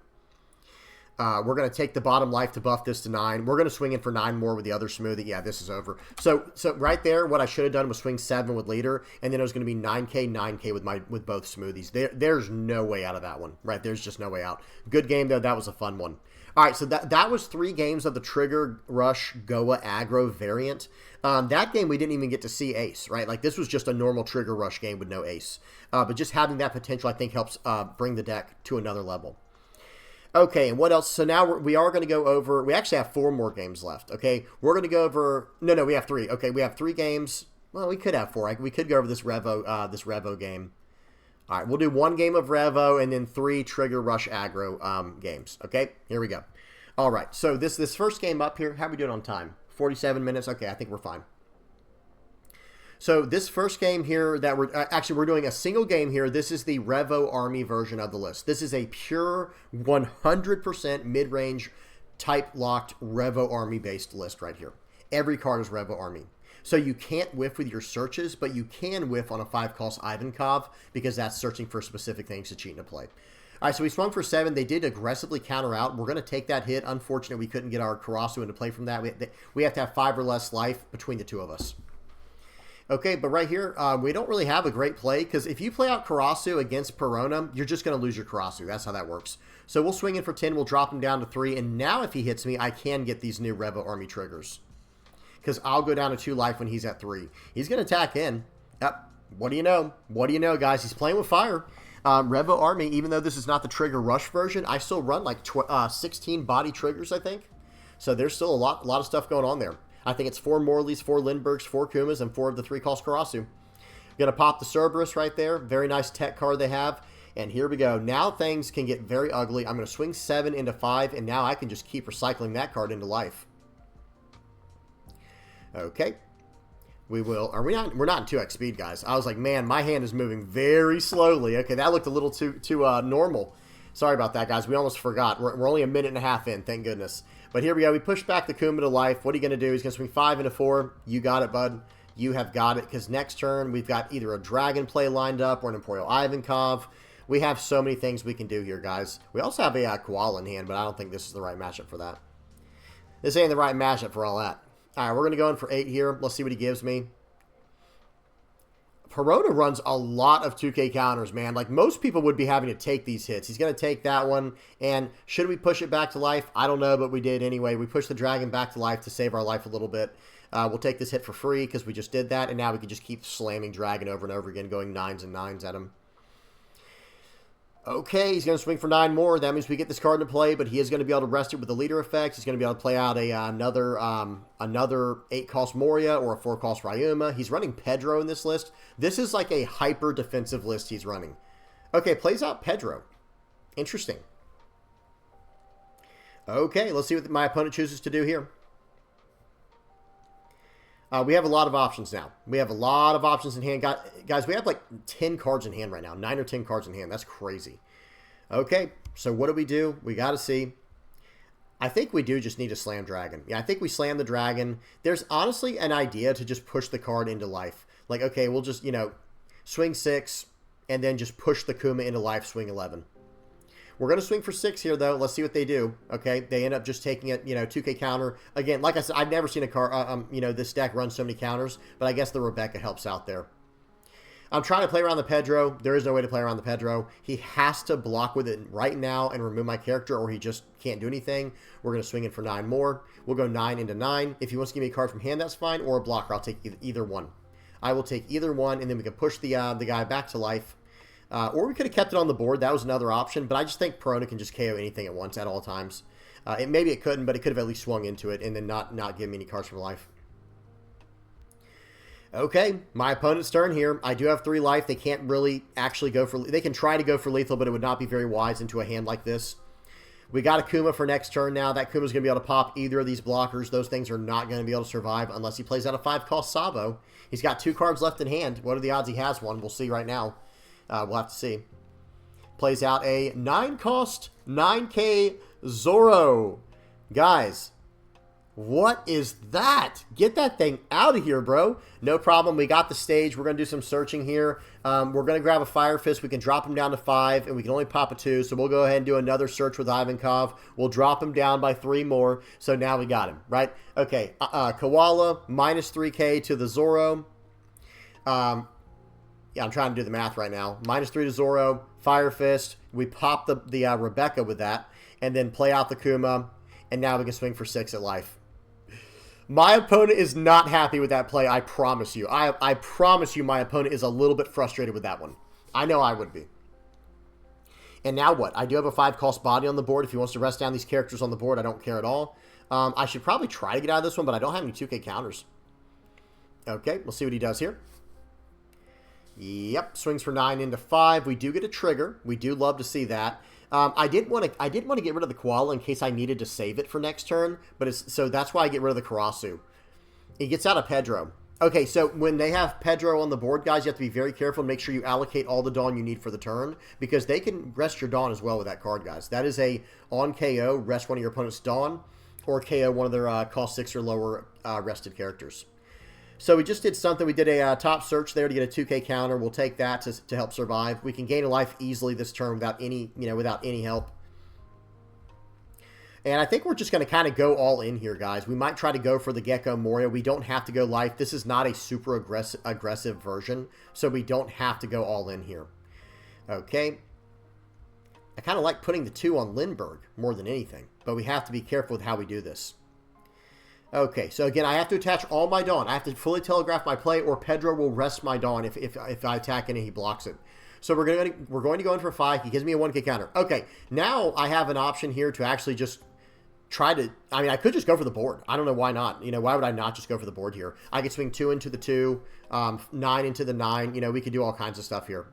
We're going to take the bottom life to buff this to 9. We're going to swing in for 9 more with the other smoothie. Yeah, this is over. So right there, what I should have done was swing 7 with leader, and then it was going to be 9k with both smoothies. There's no way out of that one, right? There's just no way out. Good game, though. That was a fun one. All right, so that was 3 games of the Trigger Rush Goa Aggro variant. That game, we didn't even get to see Ace, right? Like, this was just a normal Trigger Rush game with no Ace. But just having that potential, I think, helps bring the deck to another level. Okay, and what else? So now we are going to go over... We actually have 4 more games left, okay? We're going to go over... No, we have 3. Okay, we have 3 games. Well, we could have 4. We could go over this Revo game. All right, we'll do 1 game of Revo and then 3 Trigger Rush Aggro games. Okay, here we go. All right, so this first game up here, how are we doing on time? 47 minutes? Okay, I think we're fine. So this first game here that we're doing a single game here. This is the Revo Army version of the list. This is a pure 100% mid-range type locked Revo Army based list right here. Every card is Revo Army. So you can't whiff with your searches, but you can whiff on a 5-cost Ivankov because that's searching for specific things to cheat into play. All right, so we swung for 7. They did aggressively counter out. We're going to take that hit. Unfortunately, we couldn't get our Karasu into play from that. We have to have 5 or less life between the 2 of us. Okay, but right here, we don't really have a great play because if you play out Karasu against Perona, you're just going to lose your Karasu. That's how that works. So we'll swing in for 10. We'll drop him down to 3. And now if he hits me, I can get these new Revo Army triggers. Because I'll go down to 2 life when he's at 3. He's going to attack in. Yep. What do you know? What do you know, guys? He's playing with fire. Revo Army, even though this is not the Trigger Rush version, I still run like 16 body triggers, I think. So there's still a lot of stuff going on there. I think it's 4 Morleys, 4 Lindberghs, 4 Kumas, and 4 of the 3-cost Karasu. Going to pop the Cerberus right there. Very nice tech card they have. And here we go. Now things can get very ugly. I'm going to swing 7 into 5, and now I can just keep recycling that card into life. Okay. We will. Are we not? We're not in 2x speed, guys. I was like, man, my hand is moving very slowly. Okay, that looked a little too normal. Sorry about that, guys. We almost forgot. We're only a minute and a half in, thank goodness. But here we go. We push back the Kuma to life. What are you going to do? He's going to swing 5 into 4. You got it, bud. You have got it. Because next turn, we've got either a Dragon play lined up or an Imperial Ivankov. We have so many things we can do here, guys. We also have a Koala in hand, but I don't think this is the right matchup for that. This ain't the right matchup for all that. All right, we're going to go in for 8 here. Let's see what he gives me. Perona runs a lot of 2K counters, man. Like, most people would be having to take these hits. He's going to take that one. And should we push it back to life? I don't know, but we did anyway. We pushed the Dragon back to life to save our life a little bit. We'll take this hit for free because we just did that. And now we can just keep slamming Dragon over and over again, going 9s and 9s at him. Okay, he's going to swing for 9 more. That means we get this card into play, but he is going to be able to rest it with the leader effect. He's going to be able to play out another 8-cost Moria or a 4-cost Ryuma. He's running Pedro in this list. This is like a hyper-defensive list he's running. Okay, plays out Pedro. Interesting. Okay, let's see what my opponent chooses to do here. We have a lot of options now. We have a lot of options in hand. Guys, we have like 10 cards in hand right now. 9 or 10 cards in hand. That's crazy. Okay, so what do? We got to see. I think we do just need to slam Dragon. Yeah, I think we slam the Dragon. There's honestly an idea to just push the card into life. Like, okay, we'll just, you know, swing 6 and then just push the Kuma into life, swing 11. We're going to swing for 6 here, though. Let's see what they do. Okay, they end up just taking it, you know, 2K counter. Again, like I said, I've never seen a card, you know, this deck run so many counters, but I guess the Rebecca helps out there. I'm trying to play around the Pedro. There is no way to play around the Pedro. He has to block with it right now and remove my character, or he just can't do anything. We're going to swing in for 9 more. We'll go 9 into 9. If he wants to give me a card from hand, that's fine, or a blocker. I'll take either one. I will take either one, and then we can push the guy back to life. Or we could have kept it on the board. That was another option, but I just think Perona can just KO anything at once at all times. Maybe it couldn't, but it could have at least swung into it and then not give me any cards from life. Okay, my opponent's turn here. I do have 3 life. They can't really actually go for... They can try to go for lethal, but it would not be very wise into a hand like this. We got a Kuma for next turn now. That Kuma's going to be able to pop either of these blockers. Those things are not going to be able to survive unless he plays out a 5-cost Sabo. He's got 2 cards left in hand. What are the odds he has one? We'll see right now. We'll have to see. Plays out a 9-cost, 9K Zoro. Guys, what is that? Get that thing out of here, bro. No problem. We got the stage. We're going to do some searching here. We're going to grab a Fire Fist. We can drop him down to 5, and we can only pop a 2. So we'll go ahead and do another search with Ivankov. We'll drop him down by 3 more. So now we got him, right? Okay, Koala, minus 3K to the Zoro. Yeah, I'm trying to do the math right now. Minus 3 to Zoro, Fire Fist. We pop the Rebecca with that, and then play out the Kuma, and now we can swing for 6 at life. My opponent is not happy with that play, I promise you. I promise you my opponent is a little bit frustrated with that one. I know I would be. And now what? I do have a 5-cost Bonney on the board. If he wants to rest down these characters on the board, I don't care at all. I should probably try to get out of this one, but I don't have any 2K counters. Okay, we'll see what he does here. Yep, swings for 9 into 5. We do get a trigger. We do love to see that. I did want to get rid of the Koala in case I needed to save it for next turn, but so that's why I get rid of the Karasu. He gets out of Pedro. Okay, so when they have Pedro on the board, guys, you have to be very careful and make sure you allocate all the Dawn you need for the turn, because they can rest your Dawn as well with that card, guys. That is a on KO, rest one of your opponent's Dawn, or KO one of their cost 6 or lower rested characters. So we just did something. We did a top search there to get a 2K counter. We'll take that to help survive. We can gain a life easily this turn without any, without any help. And I think we're just going to kind of go all in here, guys. We might try to go for the Gecko Moria. We don't have to go life. This is not a super aggressive version, so we don't have to go all in here. Okay. I kind of like putting the 2 on Lindbergh more than anything, but we have to be careful with how we do this. Okay, so again, I have to attach all my Dawn. I have to fully telegraph my play, or Pedro will rest my Dawn if I attack and he blocks it. So we're going to go in for 5. He gives me a 1K counter. Okay, now I have an option here to actually just try to... I mean, I could just go for the board. I don't know why not. Why would I not just go for the board here? I could swing 2 into the 2, 9 into the 9. We could do all kinds of stuff here.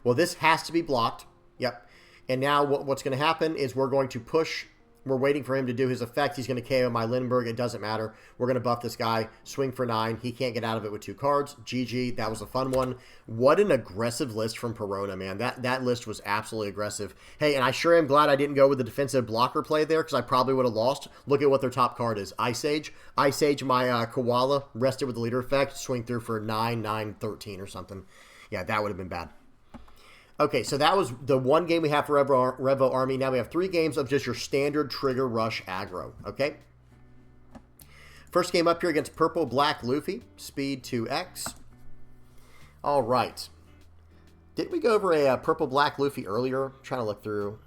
Well, this has to be blocked. Yep. And now what's going to happen is we're going to push... We're waiting for him to do his effect. He's going to KO my Lindbergh. It doesn't matter. We're going to buff this guy. Swing for 9. He can't get out of it with 2 cards. GG. That was a fun one. What an aggressive list from Perona, man. That list was absolutely aggressive. Hey, and I sure am glad I didn't go with the defensive blocker play there, because I probably would have lost. Look at what their top card is. Ice Age. Ice Age, my Koala, rested with the leader effect. Swing through for 9, 9, 13 or something. Yeah, that would have been bad. Okay, so that was the one game we have for Revo Army. Now we have 3 games of just your standard trigger rush aggro, okay? First game up here against Purple Black Luffy, speed 2x. All right. Didn't we go over a Purple Black Luffy earlier? I'm trying to look through.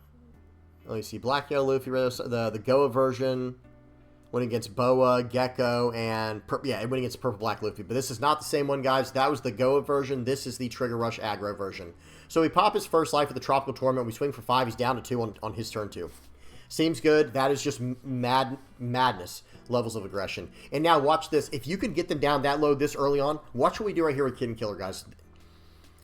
Let me see. Black Yellow Luffy, the Goa version. Went against Boa, Gecko, and... Yeah, it went against Purple Black Luffy. But this is not the same one, guys. That was the Goa version. This is the Trigger Rush aggro version. So we pop his first life at the Tropical Tournament. We swing for 5. He's down to 2 on his turn 2. Seems good. That is just madness levels of aggression. And now watch this. If you can get them down that low this early on, watch what we do right here with Kid and Killer, guys.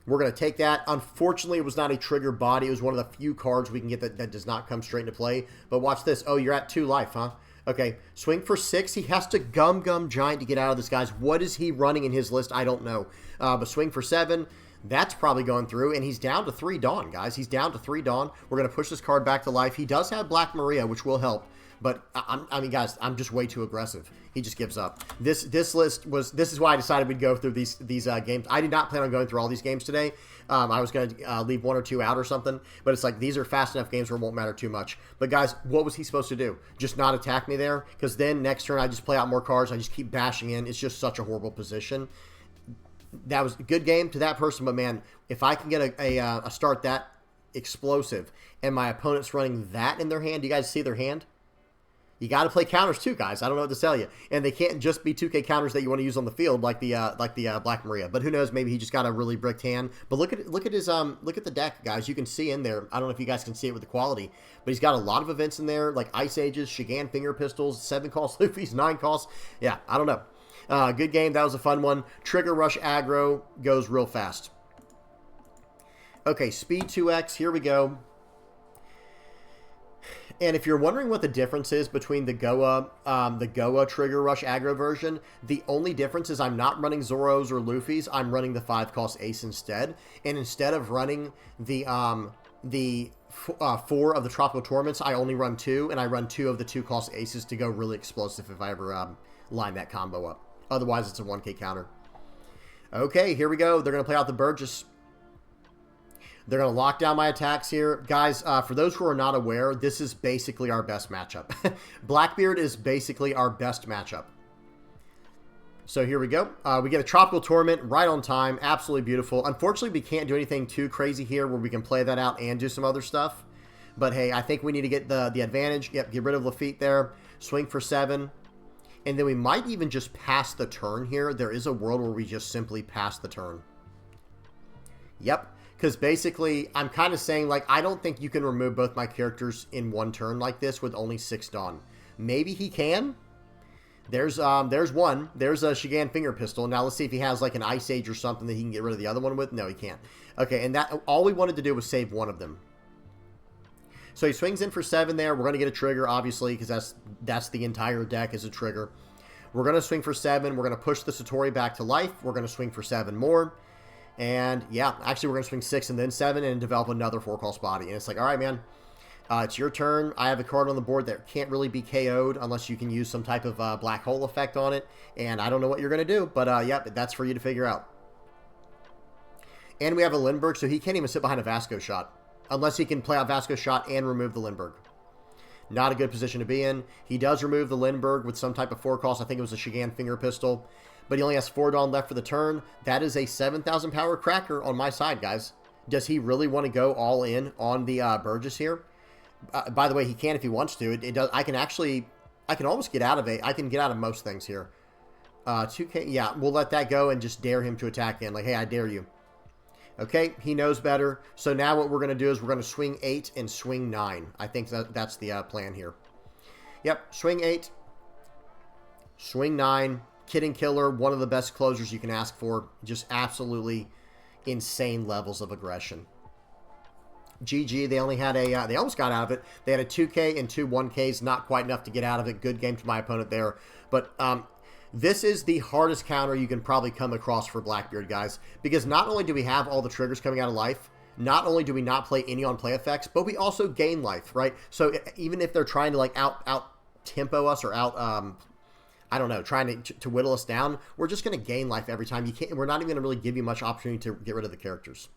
We're going to take that. Unfortunately, it was not a trigger body. It was one of the few cards we can get that does not come straight into play. But watch this. Oh, you're at 2 life, huh? Okay, swing for 6. He has to Gum Giant to get out of this, guys. What is he running in his list? I don't know. But swing for 7. That's probably going through, and he's down to 3 Dawn, guys. He's down to 3 Dawn. We're going to push this card back to life. He does have Black Maria, which will help. But, I mean, guys, I'm just way too aggressive. He just gives up. This list was... This is why I decided we'd go through these games. I did not plan on going through all these games today. I was going to leave 1 or 2 out or something. But it's like, these are fast enough games where it won't matter too much. But, guys, what was he supposed to do? Just not attack me there? Because then next turn, I just play out more cards. I just keep bashing in. It's just such a horrible position. That was a good game to that person. But, man, if I can get a start that explosive and my opponent's running that in their hand, do you guys see their hand? You got to play counters too, guys. I don't know what to tell you. And they can't just be 2K counters that you want to use on the field like the Black Maria. But who knows? Maybe he just got a really bricked hand. But look at his look at the deck, guys. You can see in there. I don't know if you guys can see it with the quality, but he's got a lot of events in there like Ice Ages, Shigan Finger Pistols, 7 cost Luffy's, 9 costs. Yeah, I don't know. Good game. That was a fun one. Trigger Rush Aggro goes real fast. Okay, Speed 2X. Here we go. And if you're wondering what the difference is between the Goa Trigger Rush Aggro version, the only difference is I'm not running Zoros or Luffy's. I'm running the 5-cost Ace instead. And instead of running the 4 of the Tropical Torments, I only run 2, and I run 2 of the 2-cost Aces to go really explosive if I ever line that combo up. Otherwise, it's a 1K counter. Okay, here we go. They're going to play out the Burgess. They're going to lock down my attacks here. Guys, for those who are not aware, this is basically our best matchup. Blackbeard is basically our best matchup. So here we go. We get a Tropical Torment right on time. Absolutely beautiful. Unfortunately, we can't do anything too crazy here where we can play that out and do some other stuff. But hey, I think we need to get the advantage. Yep, get rid of Lafitte there. Swing for 7. And then we might even just pass the turn here. There is a world where we just simply pass the turn. Yep. Because basically, I'm kind of saying, like, I don't think you can remove both my characters in one turn like this with only 6 Dawn. Maybe he can. There's one. There's a Shigan Finger Pistol. Now, let's see if he has, like, an Ice Age or something that he can get rid of the other one with. No, he can't. Okay, and that all we wanted to do was save one of them. So he swings in for 7 there. We're going to get a trigger, obviously, because that's the entire deck is a trigger. We're going to swing for 7. We're going to push the Satori back to life. We're going to swing for 7 more. And yeah, actually we're going to swing 6 and then 7 and develop another 4-cost body. And it's like, all right, man, it's your turn. I have a card on the board that can't really be KO'd unless you can use some type of black hole effect on it. And I don't know what you're going to do, but yeah, that's for you to figure out. And we have a Lindbergh, so he can't even sit behind a Vasco shot unless he can play out Vasco shot and remove the Lindbergh. Not a good position to be in. He does remove the Lindbergh with some type of 4-cost. I think it was a Shigan Finger Pistol. But he only has 4 Dawn left for the turn. That is a 7,000 power cracker on my side, guys. Does he really want to go all in on the Burgess here? By the way, he can if he wants to. It does. I can almost get out of it. I can get out of most things here. 2K, yeah, we'll let that go and just dare him to attack in. Like, hey, I dare you. Okay, he knows better. So now what we're going to do is we're going to swing 8 and swing 9. I think that's the plan here. Yep, swing 8, swing 9. Kid and Killer, one of the best closers you can ask for. Just absolutely insane levels of aggression. GG, they only had a, they almost got out of it. They had a 2K and 2 1Ks, not quite enough to get out of it. Good game to my opponent there. But this is the hardest counter you can probably come across for Blackbeard, guys. Because not only do we have all the triggers coming out of life, not only do we not play any on-play effects, but we also gain life, right? So even if they're trying to, like, out-tempo us or I don't know, trying to whittle us down, we're just going to gain life every time. We're not even going to really give you much opportunity to get rid of the characters.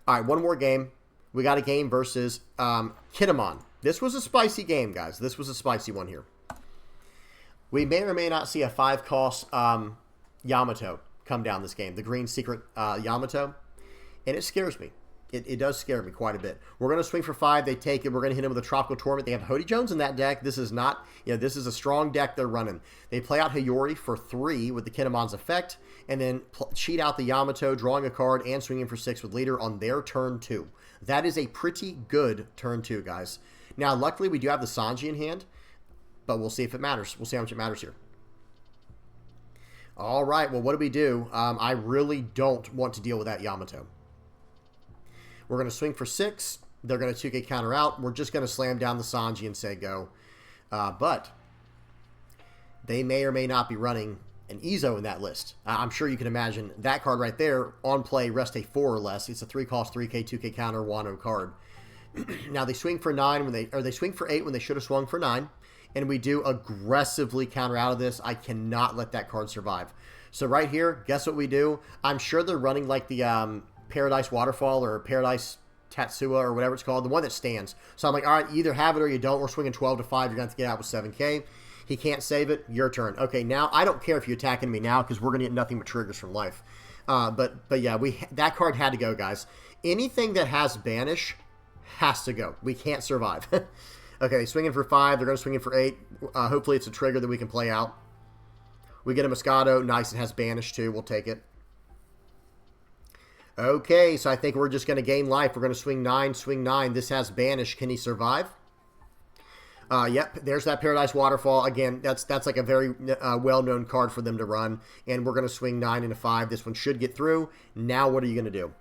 All right, one more game. We got a game versus Kinemon. This was a spicy game, guys. This was a spicy one here. We may or may not see a 5-cost Yamato come down this game, the green secret Yamato, and it scares me. It does scare me quite a bit. We're going to swing for 5. They take it. We're going to hit them with a Tropical Torment. They have Hody Jones in that deck. This is not, this is a strong deck they're running. They play out Hiyori for 3 with the Kinemon's effect, and then cheat out the Yamato, drawing a card and swinging for 6 with leader on their turn 2. That is a pretty good turn 2, guys. Now, luckily, we do have the Sanji in hand, but we'll see if it matters. We'll see how much it matters here. All right, well, what do we do? I really don't want to deal with that Yamato. We're going to swing for 6. They're going to 2K counter out. We're just going to slam down the Sanji and say go. But they may or may not be running an Ezo in that list. I'm sure you can imagine that card right there, on play, rest a 4 or less. It's a 3-cost, 3K, 2K counter, Wano card. Now they swing for 9 they swing for 8 when they should have swung for 9. And we do aggressively counter out of this. I cannot let that card survive. So right here, guess what we do? I'm sure they're running like the Paradise Waterfall or Paradise Tatsua or whatever it's called, the one that stands. So I'm like, all right, either have it or you don't. We're swinging 12 to 5. You're going to have to get out with 7K. He can't save it. Your turn. Okay, now I don't care if you attack me now because we're going to get nothing but triggers from life. But yeah, that card had to go, guys. Anything that has banish has to go. We can't survive. Okay, swinging for 5. They're going to swing in for 8. Hopefully it's a trigger that we can play out. We get a Moscato. Nice, it has banish too. We'll take it. Okay, so I think we're just going to gain life. We're going to swing 9, swing 9. This has banish. Can he survive? Yep, there's that Paradise Waterfall. Again, that's like a very well-known card for them to run. And we're going to swing 9 into 5. This one should get through. Now what are you going to do?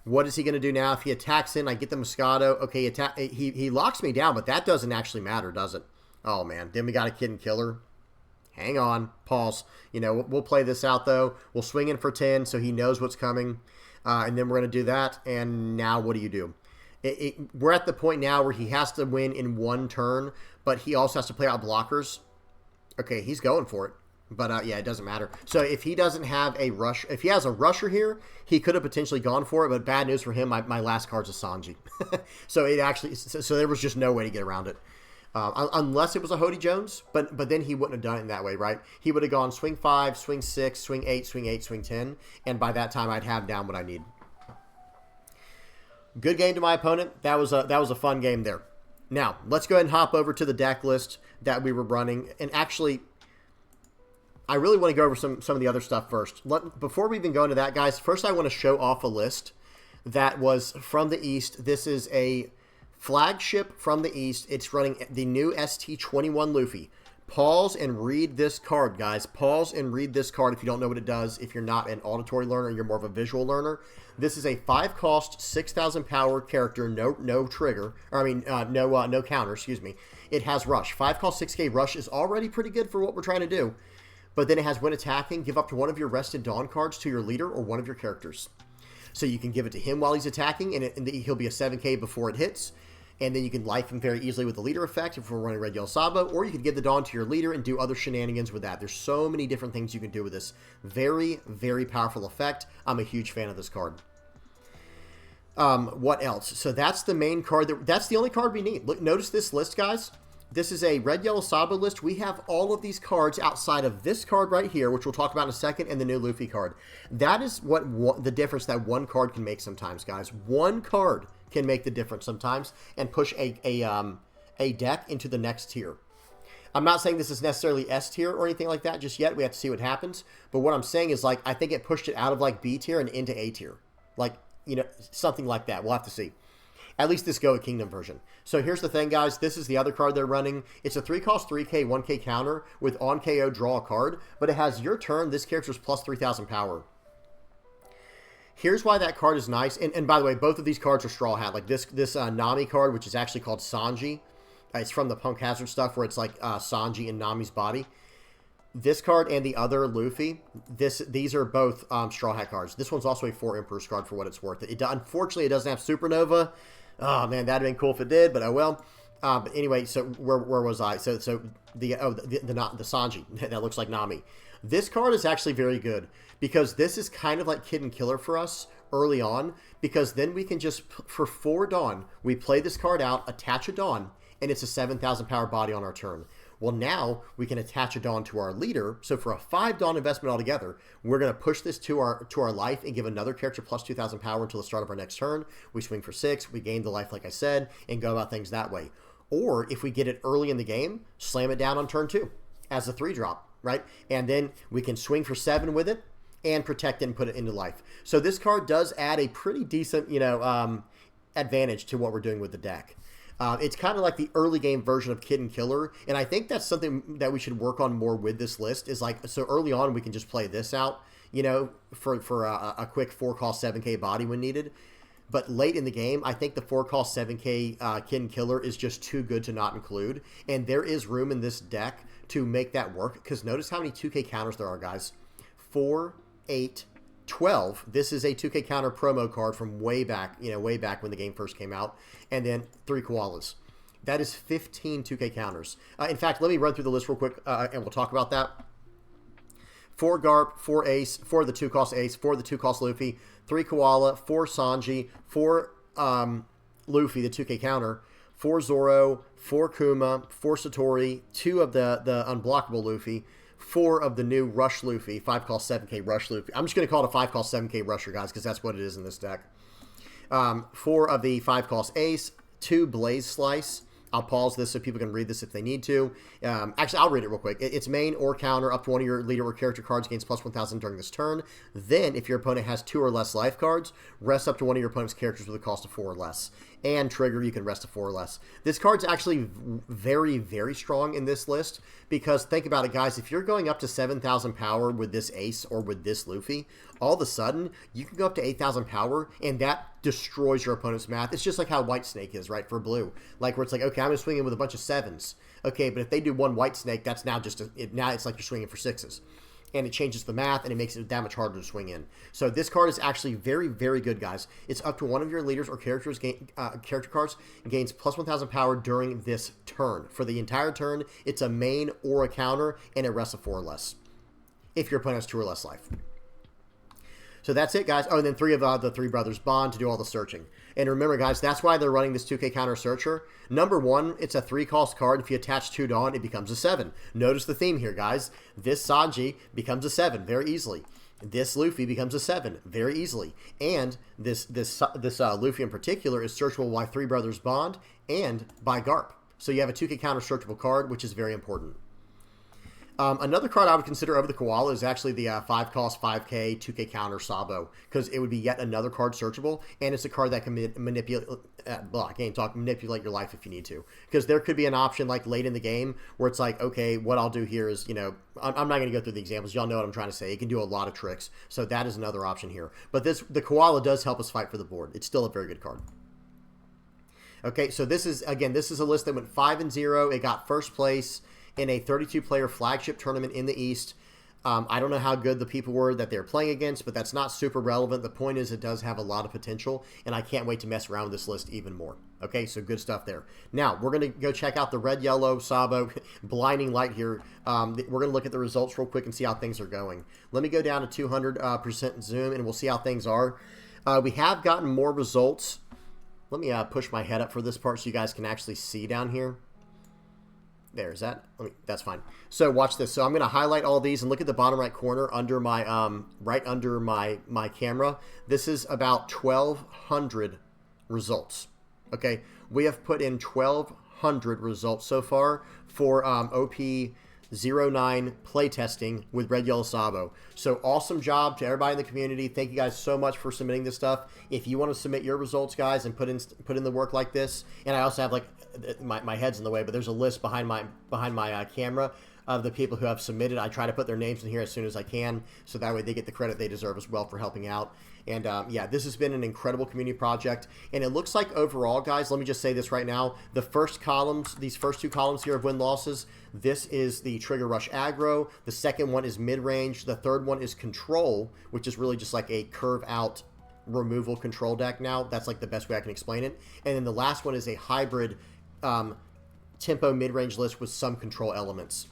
What is he going to do now? If he attacks in, I get the Moscato. Okay, he locks me down, but that doesn't actually matter, does it? Oh, man. Then we got a Kid and Killer. Hang on. Pause. You know, we'll play this out, though. We'll swing in for 10 so he knows what's coming. And then we're going to do that. And now what do you do? We're at the point now where he has to win in 1 turn, but he also has to play out blockers. Okay, he's going for it. But, yeah, it doesn't matter. So if he doesn't have a rush, if he has a rusher here, he could have potentially gone for it, but bad news for him, my last card's a Sanji. So there was just no way to get around it. Unless it was a Hody Jones, but then he wouldn't have done it in that way, right? He would have gone swing 5, swing 6, swing 8, swing 8, swing 10, and by that time I'd have down what I need. Good game to my opponent. That was a fun game there. Now, let's go ahead and hop over to the deck list that we were running. And actually, I really want to go over some of the other stuff first. Before we even go into that, guys, first I want to show off a list that was from the East. This is a flagship from the East. It's running the new ST21 Luffy. Pause and read this card, guys. Pause and read this card if you don't know what it does. If you're not an auditory learner, you're more of a visual learner. This is a 5-cost, 6,000 power character, no trigger. Or I mean, no counter, excuse me. It has rush. 5-cost, 6K rush is already pretty good for what we're trying to do. But then it has when attacking, give up to one of your Rested Dawn cards to your leader or one of your characters. So you can give it to him while he's attacking, and he'll be a 7K before it hits. And then you can life him very easily with the leader effect if we're running Red Yellow Sabo, or you can give the Dawn to your leader and do other shenanigans with that. There's so many different things you can do with this. Very, very powerful effect. I'm a huge fan of this card. What else? So that's the main card. That's the only card we need. Look, notice this list, guys. This is a Red Yellow Sabo list. We have all of these cards outside of this card right here, which we'll talk about in a second, and the new Luffy card. That is the difference that one card can make sometimes, guys. One card can make the difference sometimes and push a deck into the next tier. I'm not saying this is necessarily S tier or anything like that just yet. We have to see what happens. But what I'm saying is, like, I think it pushed it out of like B tier and into A tier. Like, you know, something like that. We'll have to see. At least this Goa Kingdom version. So here's the thing, guys. This is the other card they're running. It's a 3-cost, 3K, 1K counter with on KO draw a card. But it has your turn. This character's plus 3,000 power. Here's why that card is nice. And by the way, both of these cards are Straw Hat. Like this Nami card, which is actually called Sanji. It's from the Punk Hazard stuff where it's like Sanji in Nami's body. This card and the other Luffy, these are both Straw Hat cards. This one's also a 4 Emperors card for what it's worth. Unfortunately, it doesn't have Supernova. Oh, man, that'd have been cool if it did, but oh well. But anyway, so where was I? So the Sanji, that looks like Nami. This card is actually very good because this is kind of like Kid and Killer for us early on, because then we can just, for 4 Dawn, we play this card out, attach a Dawn, and it's a 7,000 power body on our turn. Well, now we can attach a Dawn to our leader. So for a 5 Dawn investment altogether, we're going to push this to our life and give another character plus 2,000 power until the start of our next turn. We swing for 6, we gain the life like I said, and go about things that way. Or if we get it early in the game, slam it down on turn 2 as a 3-drop, right? And then we can swing for 7 with it and protect it and put it into life. So this card does add a pretty decent, advantage to what we're doing with the deck. It's kind of like the early game version of Kid and Killer, and I think that's something that we should work on more with this list. Is like, so early on we can just play this out, you know, for a quick 4-cost 7K body when needed. But late in the game, I think the 4-cost 7K Kid and Killer is just too good to not include, and there is room in this deck to make that work. Because notice how many 2K counters there are, guys. 4, 8, 12. This is a 2K counter promo card from way back, you know, way back when the game first came out. And then 3 koalas. That is 15 2K counters. In fact, let me run through the list real quick, and we'll talk about that. 4 Garp, 4 Ace, 4 the 2-cost Ace, 4 the 2-cost Luffy, 3 Koala, 4 Sanji, 4 Luffy, the 2K counter, 4 Zoro, 4 Kuma, 4 Satori, 2 of the unblockable Luffy, 4 of the new Rush Luffy, 5-cost 7K Rush Luffy. I'm just going to call it a 5-cost 7K Rusher, guys, because that's what it is in this deck. 4 of the 5-cost Ace, 2 Blaze Slice. I'll pause this so people can read this if they need to. Actually, I'll read it real quick. It's main or counter up to one of your leader or character cards gains plus 1,000 during this turn. Then, if your opponent has 2 or less life cards, rest up to one of your opponent's characters with a cost of 4 or less. And trigger, you can rest to 4 or less. This card's actually very, very strong in this list because think about it, guys. If you're going up to 7,000 power with this Ace or with this Luffy, all of a sudden, you can go up to 8,000 power, and that destroys your opponent's math. It's just like how White Snake is, right, for blue. Like, where it's like, okay, I'm going to swing in with a bunch of 7s. Okay, but if they do one White Snake, that's now just, now it's like you're swinging for 6s. And it changes the math, and it makes it that much harder to swing in. So this card is actually very, very good, guys. It's up to one of your leaders or character cards and gains plus 1,000 power during this turn. For the entire turn, it's a main or a counter, and it rests a 4 or less. If your opponent has 2 or less life. So that's it, guys. Oh, and then 3 of the 3 brothers bond to do all the searching. And remember, guys, that's why they're running this 2K counter searcher. Number 1, it's a 3-cost card. If you attach 2 Dawn, it becomes a 7. Notice the theme here, guys. This Sanji becomes a 7 very easily. This Luffy becomes a 7 very easily. And this Luffy in particular is searchable by 3 brothers bond and by Garp. So you have a 2K counter searchable card, which is very important. Another card I would consider over the Koala is actually the 5-cost 5K 2K counter Sabo, because it would be yet another card searchable, and it's a card that can manipulate your life if you need to. Because there could be an option like late in the game where it's like, okay, what I'll do here is, you know, I'm not going to go through the examples. Y'all know what I'm trying to say. It can do a lot of tricks, so that is another option here. But the Koala does help us fight for the board. It's still a very good card. Okay, so this is a list that went 5-0. It got first place in a 32-player flagship tournament in the East. I don't know how good the people were that they're playing against, but that's not super relevant. The point is it does have a lot of potential, and I can't wait to mess around with this list even more. Okay, so good stuff there. Now, we're going to go check out the red-yellow Sabo blinding light here. We're going to look at the results real quick and see how things are going. Let me go down to 200% zoom, and we'll see how things are. We have gotten more results. Let me push my head up for this part so you guys can actually see down here. There's that. That's fine. So watch this. So I'm going to highlight all these and look at the bottom right corner under my right under my camera. This is about 1,200 results. Okay, we have put in 1,200 results so far for OP09 playtesting with Red Yellow Sabo. So awesome job to everybody in the community. Thank you guys so much for submitting this stuff. If you want to submit your results, guys, and put in the work like this, and I also have like my head's in the way, but there's a list behind my camera of the people who have submitted. I try to put their names in here as soon as I can, so that way they get the credit they deserve as well for helping out. And yeah, this has been an incredible community project, and it looks like overall, guys, let me just say this right now, the first columns, these first 2 columns here of win-losses, this is the Trigger Rush Aggro, the second one is mid-range, the third one is Control, which is really just like a curve-out removal control deck now. That's like the best way I can explain it. And then the last one is a hybrid tempo mid-range list with some control elements.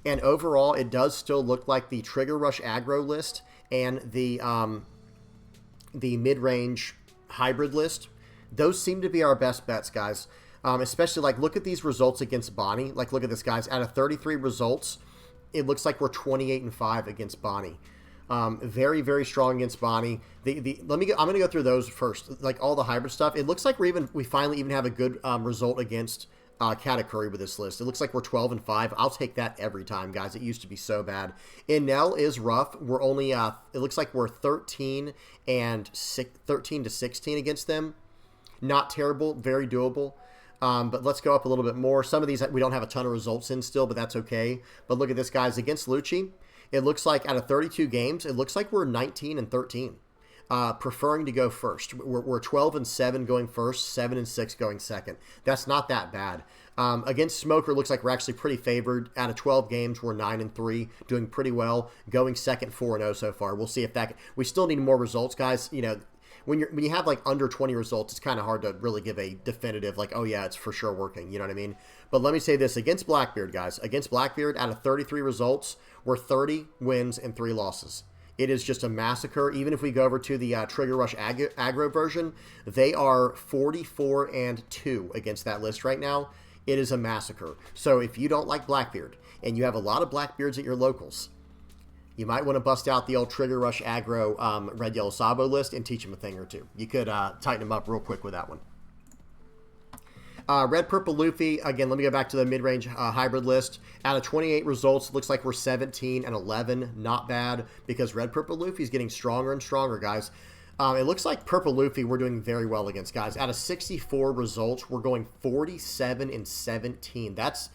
And overall, it does still look like the Trigger Rush Aggro list and the mid-range hybrid list. Those seem to be our best bets, guys. Especially, like, look at these results against Bonney. Like, look at this, guys. Out of 33 results, it looks like we're 28-5 against Bonney. Very, very strong against Bonney. I'm going to go through those first. Like, all the hybrid stuff. It looks like we finally even have a good result against Katakuri with this list. It looks like we're 12-5. I'll take that every time, guys. It used to be so bad. Enel is rough. We're only it looks like we're 13 to 16 against them. Not terrible, very doable. But let's go up a little bit more. Some of these we don't have a ton of results in still, but that's okay. But look at this, guys. Against Lucci, it looks like out of 32 games, it looks like we're 19 and 13. Preferring to go first. We're 12 and 7 going first, 7 and 6 going second. That's not that bad. Against Smoker, looks like we're actually pretty favored. Out of 12 games, we're 9 and 3, doing pretty well. Going second, 4 and 0 so far. We'll see if that. We still need more results, guys. You know, when you have like under 20 results, it's kind of hard to really give a definitive like, oh yeah, it's for sure working. You know what I mean? But let me say this against Blackbeard, guys. Against Blackbeard, out of 33 results, we're 30 wins and 3 losses. It is just a massacre. Even if we go over to the Trigger Rush Aggro version, they are 44 and 2 against that list right now. It is a massacre. So if you don't like Blackbeard and you have a lot of Blackbeards at your locals, you might want to bust out the old Trigger Rush Aggro Red Yellow Sabo list and teach them a thing or two. You could tighten them up real quick with that one. Red Purple Luffy, again, let me go back to the mid-range hybrid list. Out of 28 results, it looks like we're 17 and 11. Not bad, because Red Purple Luffy is getting stronger and stronger, guys. It looks like Purple Luffy we're doing very well against, guys. Out of 64 results, we're going 47 and 17. That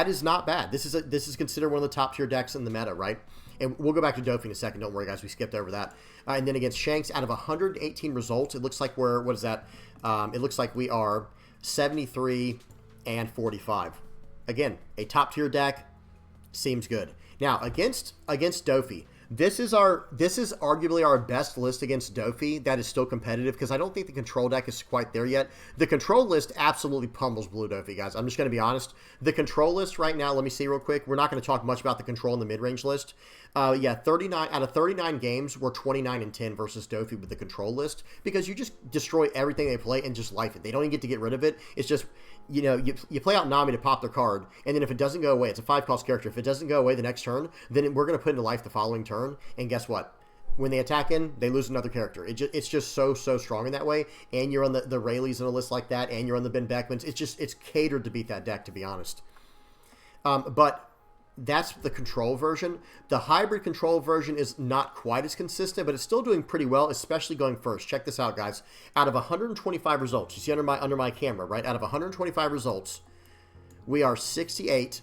is not bad. This is considered one of the top tier decks in the meta, right? And we'll go back to Doffy in a second. Don't worry, guys. We skipped over that. And then against Shanks, out of 118 results, it looks like we're, what is that? It looks like we are 73 and 45. Again, a top tier deck seems good. Now against Doffy, this is arguably our best list against Doffy that is still competitive, because I don't think the control deck is quite there yet. The control list absolutely pummels Blue Doffy, guys. I'm just going to be honest. The control list right now, let me see real quick. We're not going to talk much about the control in the mid-range list. Yeah, 39 out of 39 games, we're 29 and 10 versus Doffy with the control list, because you just destroy everything they play and just life it. They don't even get to get rid of it. It's just, you know, you play out Nami to pop their card, and then if it doesn't go away, it's a 5-cost character. If it doesn't go away the next turn, then we're going to put into life the following turn, and guess what? When they attack in, they lose another character. It's just so strong in that way, and you're on the Rayleighs in a list like that, and you're on the Ben Beckmans. It's catered to beat that deck, to be honest. But that's the control version. The hybrid control version is not quite as consistent, but it's still doing pretty well, especially going first. Check this out, guys. Out of 125 results, you see under my camera, right? Out of 125 results, we are 68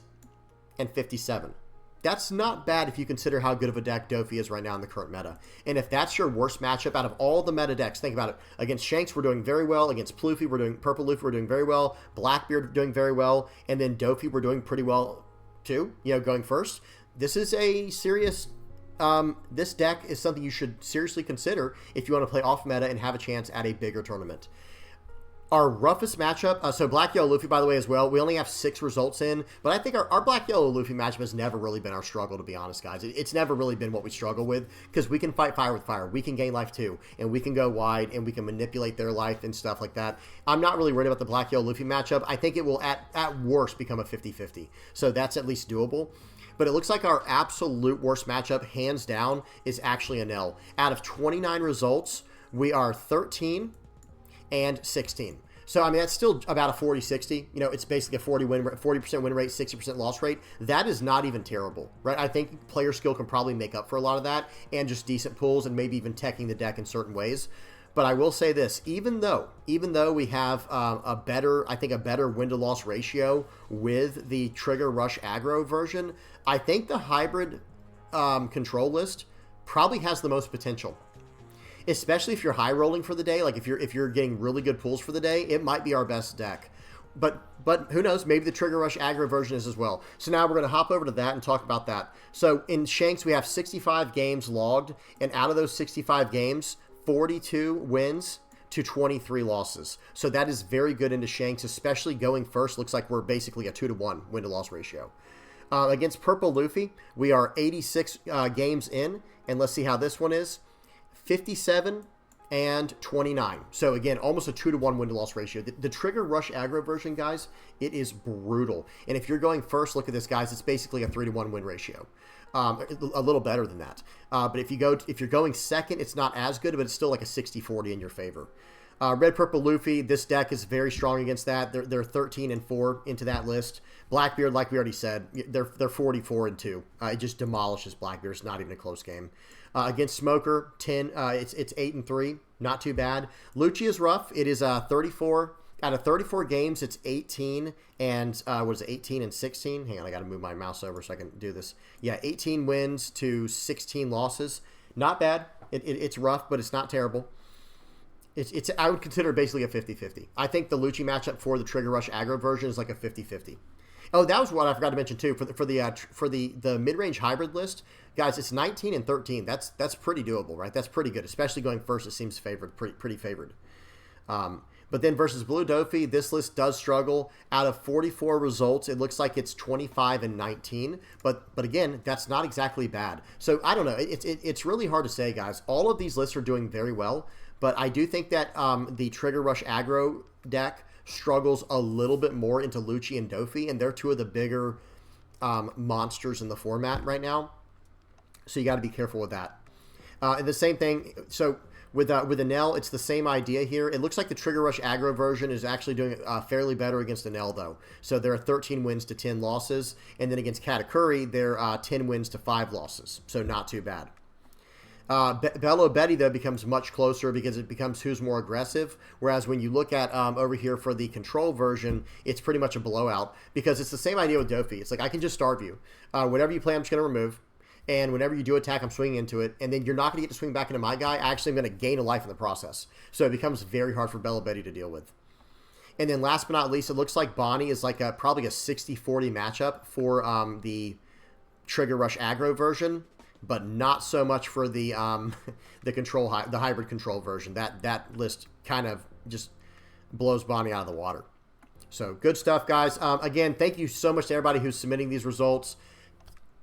and 57. That's not bad if you consider how good of a deck Doffy is right now in the current meta. And if that's your worst matchup out of all the meta decks, think about it. Against Shanks, we're doing very well. Against Purple Luffy, we're doing very well. Blackbeard, doing very well. And then Doffy, we're doing pretty well too, you know, going first. This is a serious, this deck is something you should seriously consider if you want to play off meta and have a chance at a bigger tournament. Our roughest matchup, so Black Yellow Luffy, by the way, as well, we only have 6 results in, but I think our Black Yellow Luffy matchup has never really been our struggle, to be honest, guys. It's never really been what we struggle with, because we can fight fire with fire. We can gain life too, and we can go wide, and we can manipulate their life and stuff like that. I'm not really worried about the Black Yellow Luffy matchup. I think it will, at worst, become a 50-50, so that's at least doable. But it looks like our absolute worst matchup, hands down, is actually an L. Out of 29 results, we are 13 and 16. So, I mean, that's still about a 40-60. You know, it's basically a 40% win rate, 60% loss rate. That is not even terrible, right? I think player skill can probably make up for a lot of that, and just decent pulls and maybe even teching the deck in certain ways. But I will say this, even though we have a better win-to-loss ratio with the Trigger Rush Aggro version, I think the hybrid control list probably has the most potential. Especially if you're high rolling for the day, like if you're getting really good pulls for the day, it might be our best deck. But who knows? Maybe the Trigger Rush Aggro version is as well. So now we're going to hop over to that and talk about that. So in Shanks, we have 65 games logged, and out of those 65 games, 42 wins to 23 losses. So that is very good into Shanks, especially going first. Looks like we're basically a 2-to-1 win-to-loss ratio. Against Purple Luffy, we are 86 games in, and let's see how this one is. 57 and 29. So again, almost a 2-to-1 win-to-loss ratio. The Trigger Rush Aggro version, guys, it is brutal. And if you're going first, look at this, guys. It's basically a 3-to-1 win ratio. A little better than that. But if you're going second, it's not as good, but it's still like a 60-40 in your favor. Red Purple Luffy, this deck is very strong against that. They're 13 and 4 into that list. Blackbeard, like we already said, they're 44 and 2. It just demolishes Blackbeard. It's not even a close game. Against Smoker, 10. It's 8 and 3. Not too bad. Lucci is rough. It is 34 Out of 34 games, it's 18 and was it 18 and 16? Hang on, I got to move my mouse over so I can do this. Yeah, 18 wins to 16 losses. Not bad. It's rough, but it's not terrible. It's I would consider basically a 50-50. I think the Lucci matchup for the Trigger Rush aggro version is like a 50-50. Oh, that was what I forgot to mention too. For the mid-range hybrid list, guys, it's 19 and 13. That's pretty doable, right? That's pretty good, especially going first. It seems favored, pretty favored. But then versus Blue Doffy, this list does struggle. Out of 44 results, it looks like it's 25 and 19. But again, that's not exactly bad. So I don't know. It's really hard to say, guys. All of these lists are doing very well, but I do think that the Trigger Rush aggro deck struggles a little bit more into Lucci and Doffy, and they're two of the bigger monsters in the format right now. So you got to be careful with that. And the same thing. So with Enel, it's the same idea here. It looks like the Trigger Rush aggro version is actually doing fairly better against Enel, though. So there are 13 wins to 10 losses. And then against Katakuri, they're 10 wins to 5 losses. So not too bad. Bello Betty, though, becomes much closer because it becomes who's more aggressive. Whereas when you look at over here for the control version, it's pretty much a blowout because it's the same idea with Doffy. It's like, I can just starve you. Whatever you play, I'm just going to remove. And whenever you do attack, I'm swinging into it. And then you're not going to get to swing back into my guy. Actually, I'm going to gain a life in the process. So it becomes very hard for Bello Betty to deal with. And then last but not least, it looks like Bonney is like probably a 60-40 matchup for the Trigger Rush aggro version, but not so much for the the hybrid control version. That list kind of just blows Bonney out of the water. So good stuff, guys. Again, thank you so much to everybody who's submitting these results.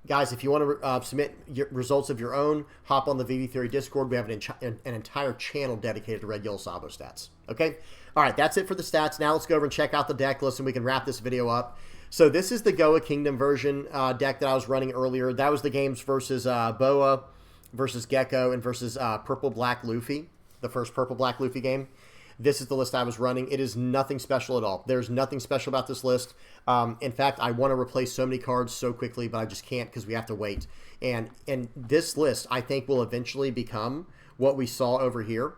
Guys, if you want to submit your results of your own, hop on the VV Theory Discord. We have an entire channel dedicated to Red Yellow Sabo stats. Okay? All right, that's it for the stats. Now let's go over and check out the deck list, and we can wrap this video up. So this is the Goa Kingdom version deck that I was running earlier. That was the games versus Boa, versus Gecko, and versus Purple-Black Luffy, the first Purple-Black Luffy game. This is the list I was running. It is nothing special at all. There's nothing special about this list. In fact, I want to replace so many cards so quickly, but I just can't because we have to wait. And this list, I think, will eventually become what we saw over here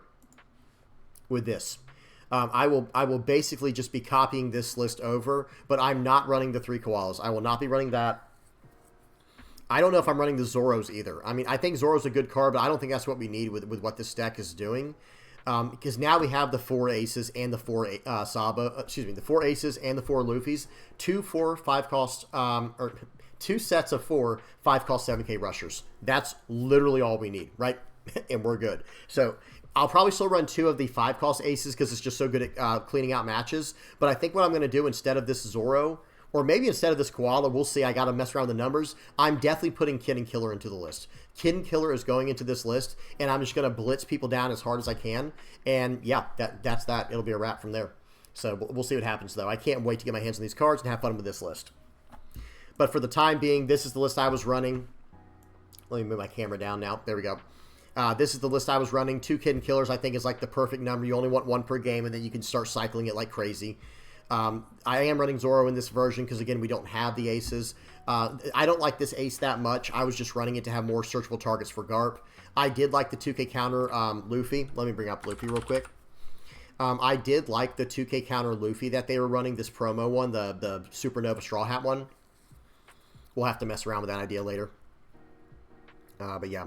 with this. I will basically just be copying this list over, but I'm not running the 3 koalas. I will not be running that. I don't know if I'm running the Zoros either. I mean, I think Zoro's a good card, but I don't think that's what we need with what this deck is doing. Because now we have the 4 aces and the 4 the 4 aces and the 4 Luffys, 2 sets of 4 5-cost 7K rushers. That's literally all we need, right? And we're good. So I'll probably still run 2 of the 5-cost aces because it's just so good at cleaning out matches. But I think what I'm going to do instead of this Zoro, or maybe instead of this koala, we'll see. I got to mess around with the numbers. I'm definitely putting Kid and Killer into the list. Kid and Killer is going into this list, and I'm just going to blitz people down as hard as I can. And yeah, that's that. It'll be a wrap from there. So we'll see what happens, though. I can't wait to get my hands on these cards and have fun with this list. But for the time being, this is the list I was running. Let me move my camera down now. There we go. This is the list I was running. 2 Kid and Killers, I think, is like the perfect number. You only want 1 per game, and then you can start cycling it like crazy. I am running Zoro in this version because, again, we don't have the aces. I don't like this ace that much. I was just running it to have more searchable targets for Garp. I did like the 2K counter Luffy. Let me bring up Luffy real quick. I did like the 2K counter Luffy that they were running, this promo one, the Supernova Straw Hat one. We'll have to mess around with that idea later. But yeah.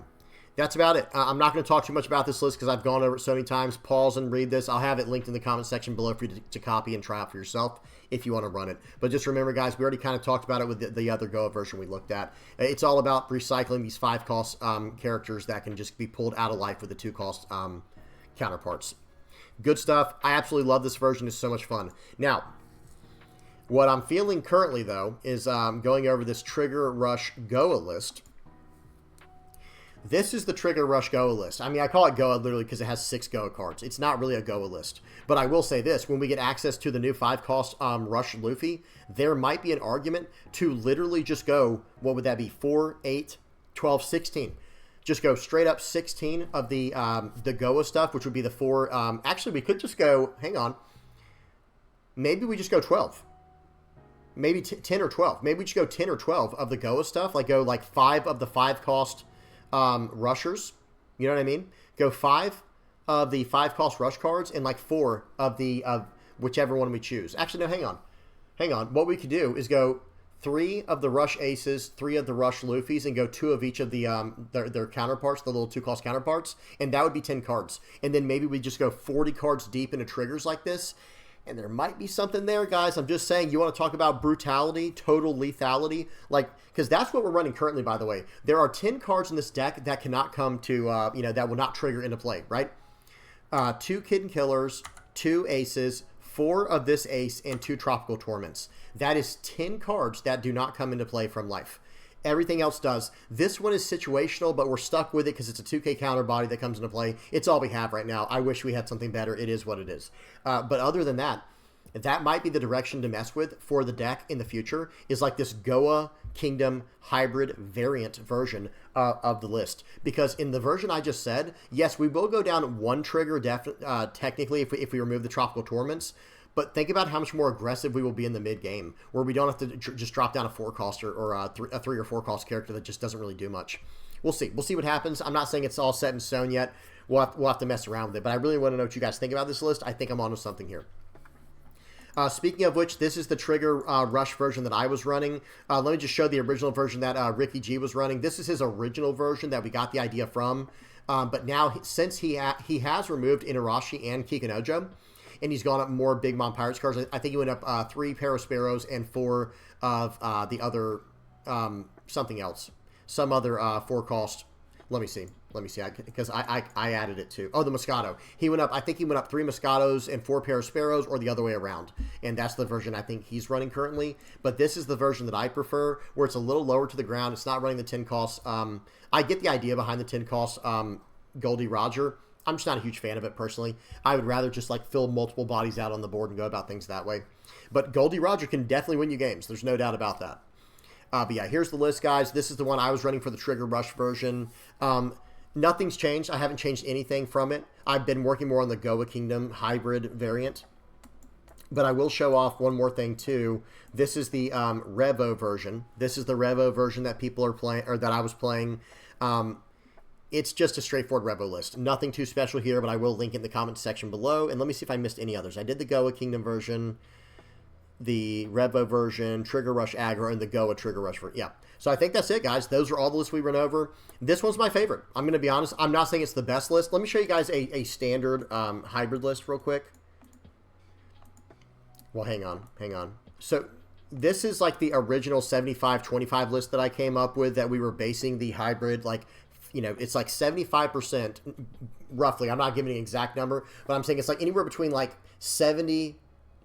That's about it. I'm not going to talk too much about this list because I've gone over it so many times. Pause and read this. I'll have it linked in the comment section below for you to copy and try out for yourself if you want to run it. But just remember, guys, we already kind of talked about it with the other Goa version we looked at. It's all about recycling these 5-cost characters that can just be pulled out of life with the 2-cost counterparts. Good stuff. I absolutely love this version. It's so much fun. Now, what I'm feeling currently, though, is going over this Trigger Rush Goa list. This is the Trigger Rush Goa list. I mean, I call it Goa literally because it has 6 Goa cards. It's not really a Goa list. But I will say this. When we get access to the new 5-cost Rush Luffy, there might be an argument to literally just go, what would that be, 4, 8, 12, 16. Just go straight up 16 of the Goa stuff, which would be the 4. Actually, we could just go, hang on. Maybe we just go 12. Maybe 10 or 12. Maybe we just go 10 or 12 of the Goa stuff. Like go like 5 of the 5-cost rushers, you know what I mean? Go 5 of the 5-cost rush cards and like 4 of the whichever one we choose. Actually, no, hang on. Hang on. What we could do is go 3 of the Rush Aces, 3 of the Rush Luffys, and go 2 of each of the their counterparts, the little 2-cost counterparts, and that would be 10 cards. And then maybe we just go 40 cards deep into triggers like this, and there might be something there, guys. I'm just saying, you want to talk about brutality, total lethality, like, because that's what we're running currently, by the way. There are 10 cards in this deck that cannot come to, that will not trigger into play, right? 2 Kid Killers, 2 Aces, 4 of this ace, and 2 Tropical Torments. That is 10 cards that do not come into play from life. Everything else does. This one is situational, but we're stuck with it because it's a 2K counter body that comes into play. It's all we have right now. I wish we had something better. It is what it is. But other than that, that might be the direction to mess with for the deck in the future, is like this Goa Kingdom hybrid variant version of the list. Because in the version I just said, yes, we will go down 1 trigger technically if we remove the Tropical Torments. But think about how much more aggressive we will be in the mid-game, where we don't have to just drop down a 4-cost or a 3 or 4-cost character that just doesn't really do much. We'll see. We'll see what happens. I'm not saying it's all set in stone yet. We'll have to mess around with it. But I really want to know what you guys think about this list. I think I'm onto something here. Speaking of which, this is the Trigger Rush version that I was running. Let me just show the original version that Ricky G was running. This is his original version that we got the idea from. But now, since he has removed Inarashi and Kikunojo, and he's gone up more Big Mom Pirates cards. I think he went up 3 Parasparrows and 4 of the other something else. Some other 4-cost. Let me see, because I added it too. Oh, the Moscato. He went up, I think he went up 3 Moscatos and 4 Parasparrows, or the other way around. And that's the version I think he's running currently. But this is the version that I prefer, where it's a little lower to the ground. It's not running the 10 costs. I get the idea behind the 10 costs Goldie Roger. I'm just not a huge fan of it personally. I would rather just like fill multiple bodies out on the board and go about things that way. But Goldie Roger can definitely win you games. There's no doubt about that. But yeah, here's the list, guys. This is the one I was running for the Trigger Rush version. Nothing's changed. I haven't changed anything from it. I've been working more on the Goa Kingdom hybrid variant. But I will show off one more thing too. This is the Revo version. This is the Revo version that people are playing, or that I was playing. It's just a straightforward Revo list. Nothing too special here, but I will link in the comment section below. And let me see if I missed any others. I did the Goa Kingdom version, the Revo version, Trigger Rush Aggro, and the Goa Trigger Rush version. Yeah. So I think that's it, guys. Those are all the lists we run over. This one's my favorite. I'm going to be honest. I'm not saying it's the best list. Let me show you guys a standard hybrid list real quick. Well, hang on. So this is like the original 75-25 list that I came up with, that we were basing the hybrid, like, it's like 75% roughly. I'm not giving an exact number, but I'm saying it's like anywhere between like 70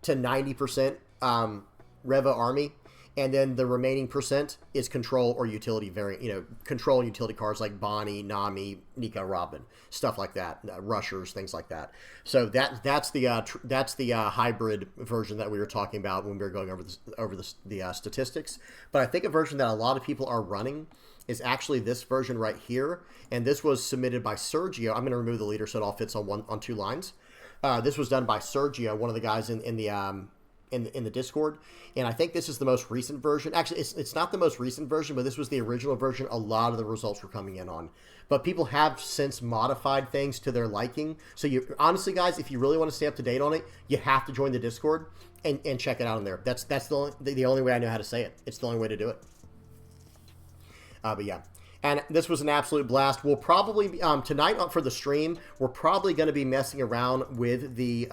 to 90% Revo Army, and then the remaining percent is control or utility variant. Control and utility cards like Bonney, Nami, Nika, Robin, stuff like that, rushers, things like that. So that's the hybrid version that we were talking about when we were going over the statistics. But I think a version that a lot of people are running is actually this version right here, and this was submitted by Sergio. I'm going to remove the leader so it all fits on 2 lines. This was done by Sergio, one of the guys in the Discord, and I think this is the most recent version. Actually, it's not the most recent version, but this was the original version. A lot of the results were coming in on, but people have since modified things to their liking. So honestly, guys, if you really want to stay up to date on it, you have to join the Discord and check it out in there. That's the only way I know how to say it. It's the only way to do it. But yeah, and this was an absolute blast. We'll probably be, tonight for the stream, we're probably going to be messing around with the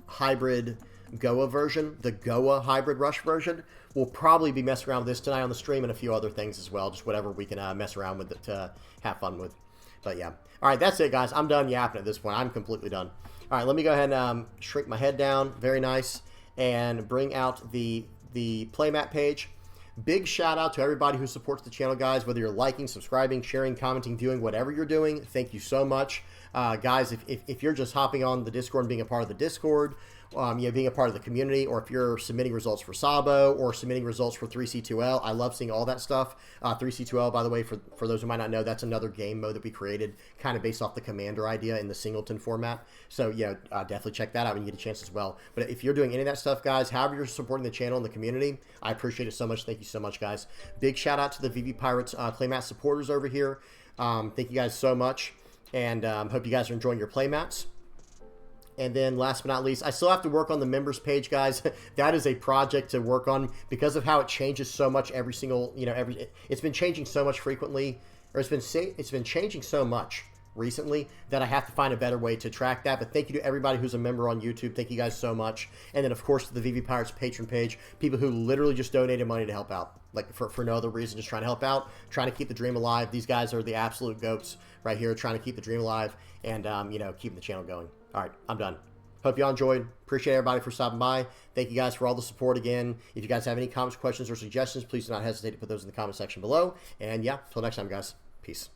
hybrid Goa version, the Goa hybrid Rush version. We'll probably be messing around with this tonight on the stream, and a few other things as well, just whatever we can mess around with it to have fun with. But yeah, all right, that's it, guys. I'm done yapping at this point. I'm completely done. All right, let me go ahead and shrink my head down, very nice, and bring out the playmat page. Big shout out to everybody who supports the channel, guys, whether you're liking, subscribing, sharing, commenting, viewing, whatever you're doing. Thank you so much. Guys, if you're just hopping on the Discord and being a part of the Discord, being a part of the community, or if you're submitting results for Sabo or submitting results for 3C2L, I love seeing all that stuff. 3C2L, by the way, for those who might not know, that's another game mode that we created kind of based off the Commander idea in the Singleton format. So yeah, definitely check that out when you get a chance as well. But if you're doing any of that stuff, guys, however you're supporting the channel and the community, I appreciate it so much. Thank you so much, guys. Big shout out to the VV Pirates playmat supporters over here. Thank you guys so much, and hope you guys are enjoying your playmats. And then last but not least, I still have to work on the members page, guys. That is a project to work on because of how it changes so much every single, it's been changing so much frequently, or it's been changing so much recently that I have to find a better way to track that. But thank you to everybody who's a member on YouTube. Thank you guys so much. And then, of course, to the VV Pirates patron page, people who literally just donated money to help out, like for no other reason, just trying to help out, trying to keep the dream alive. These guys are the absolute goats right here, trying to keep the dream alive and, keeping the channel going. All right, I'm done. Hope y'all enjoyed. Appreciate everybody for stopping by. Thank you guys for all the support again. If you guys have any comments, questions, or suggestions, please do not hesitate to put those in the comment section below. And yeah, until next time, guys. Peace.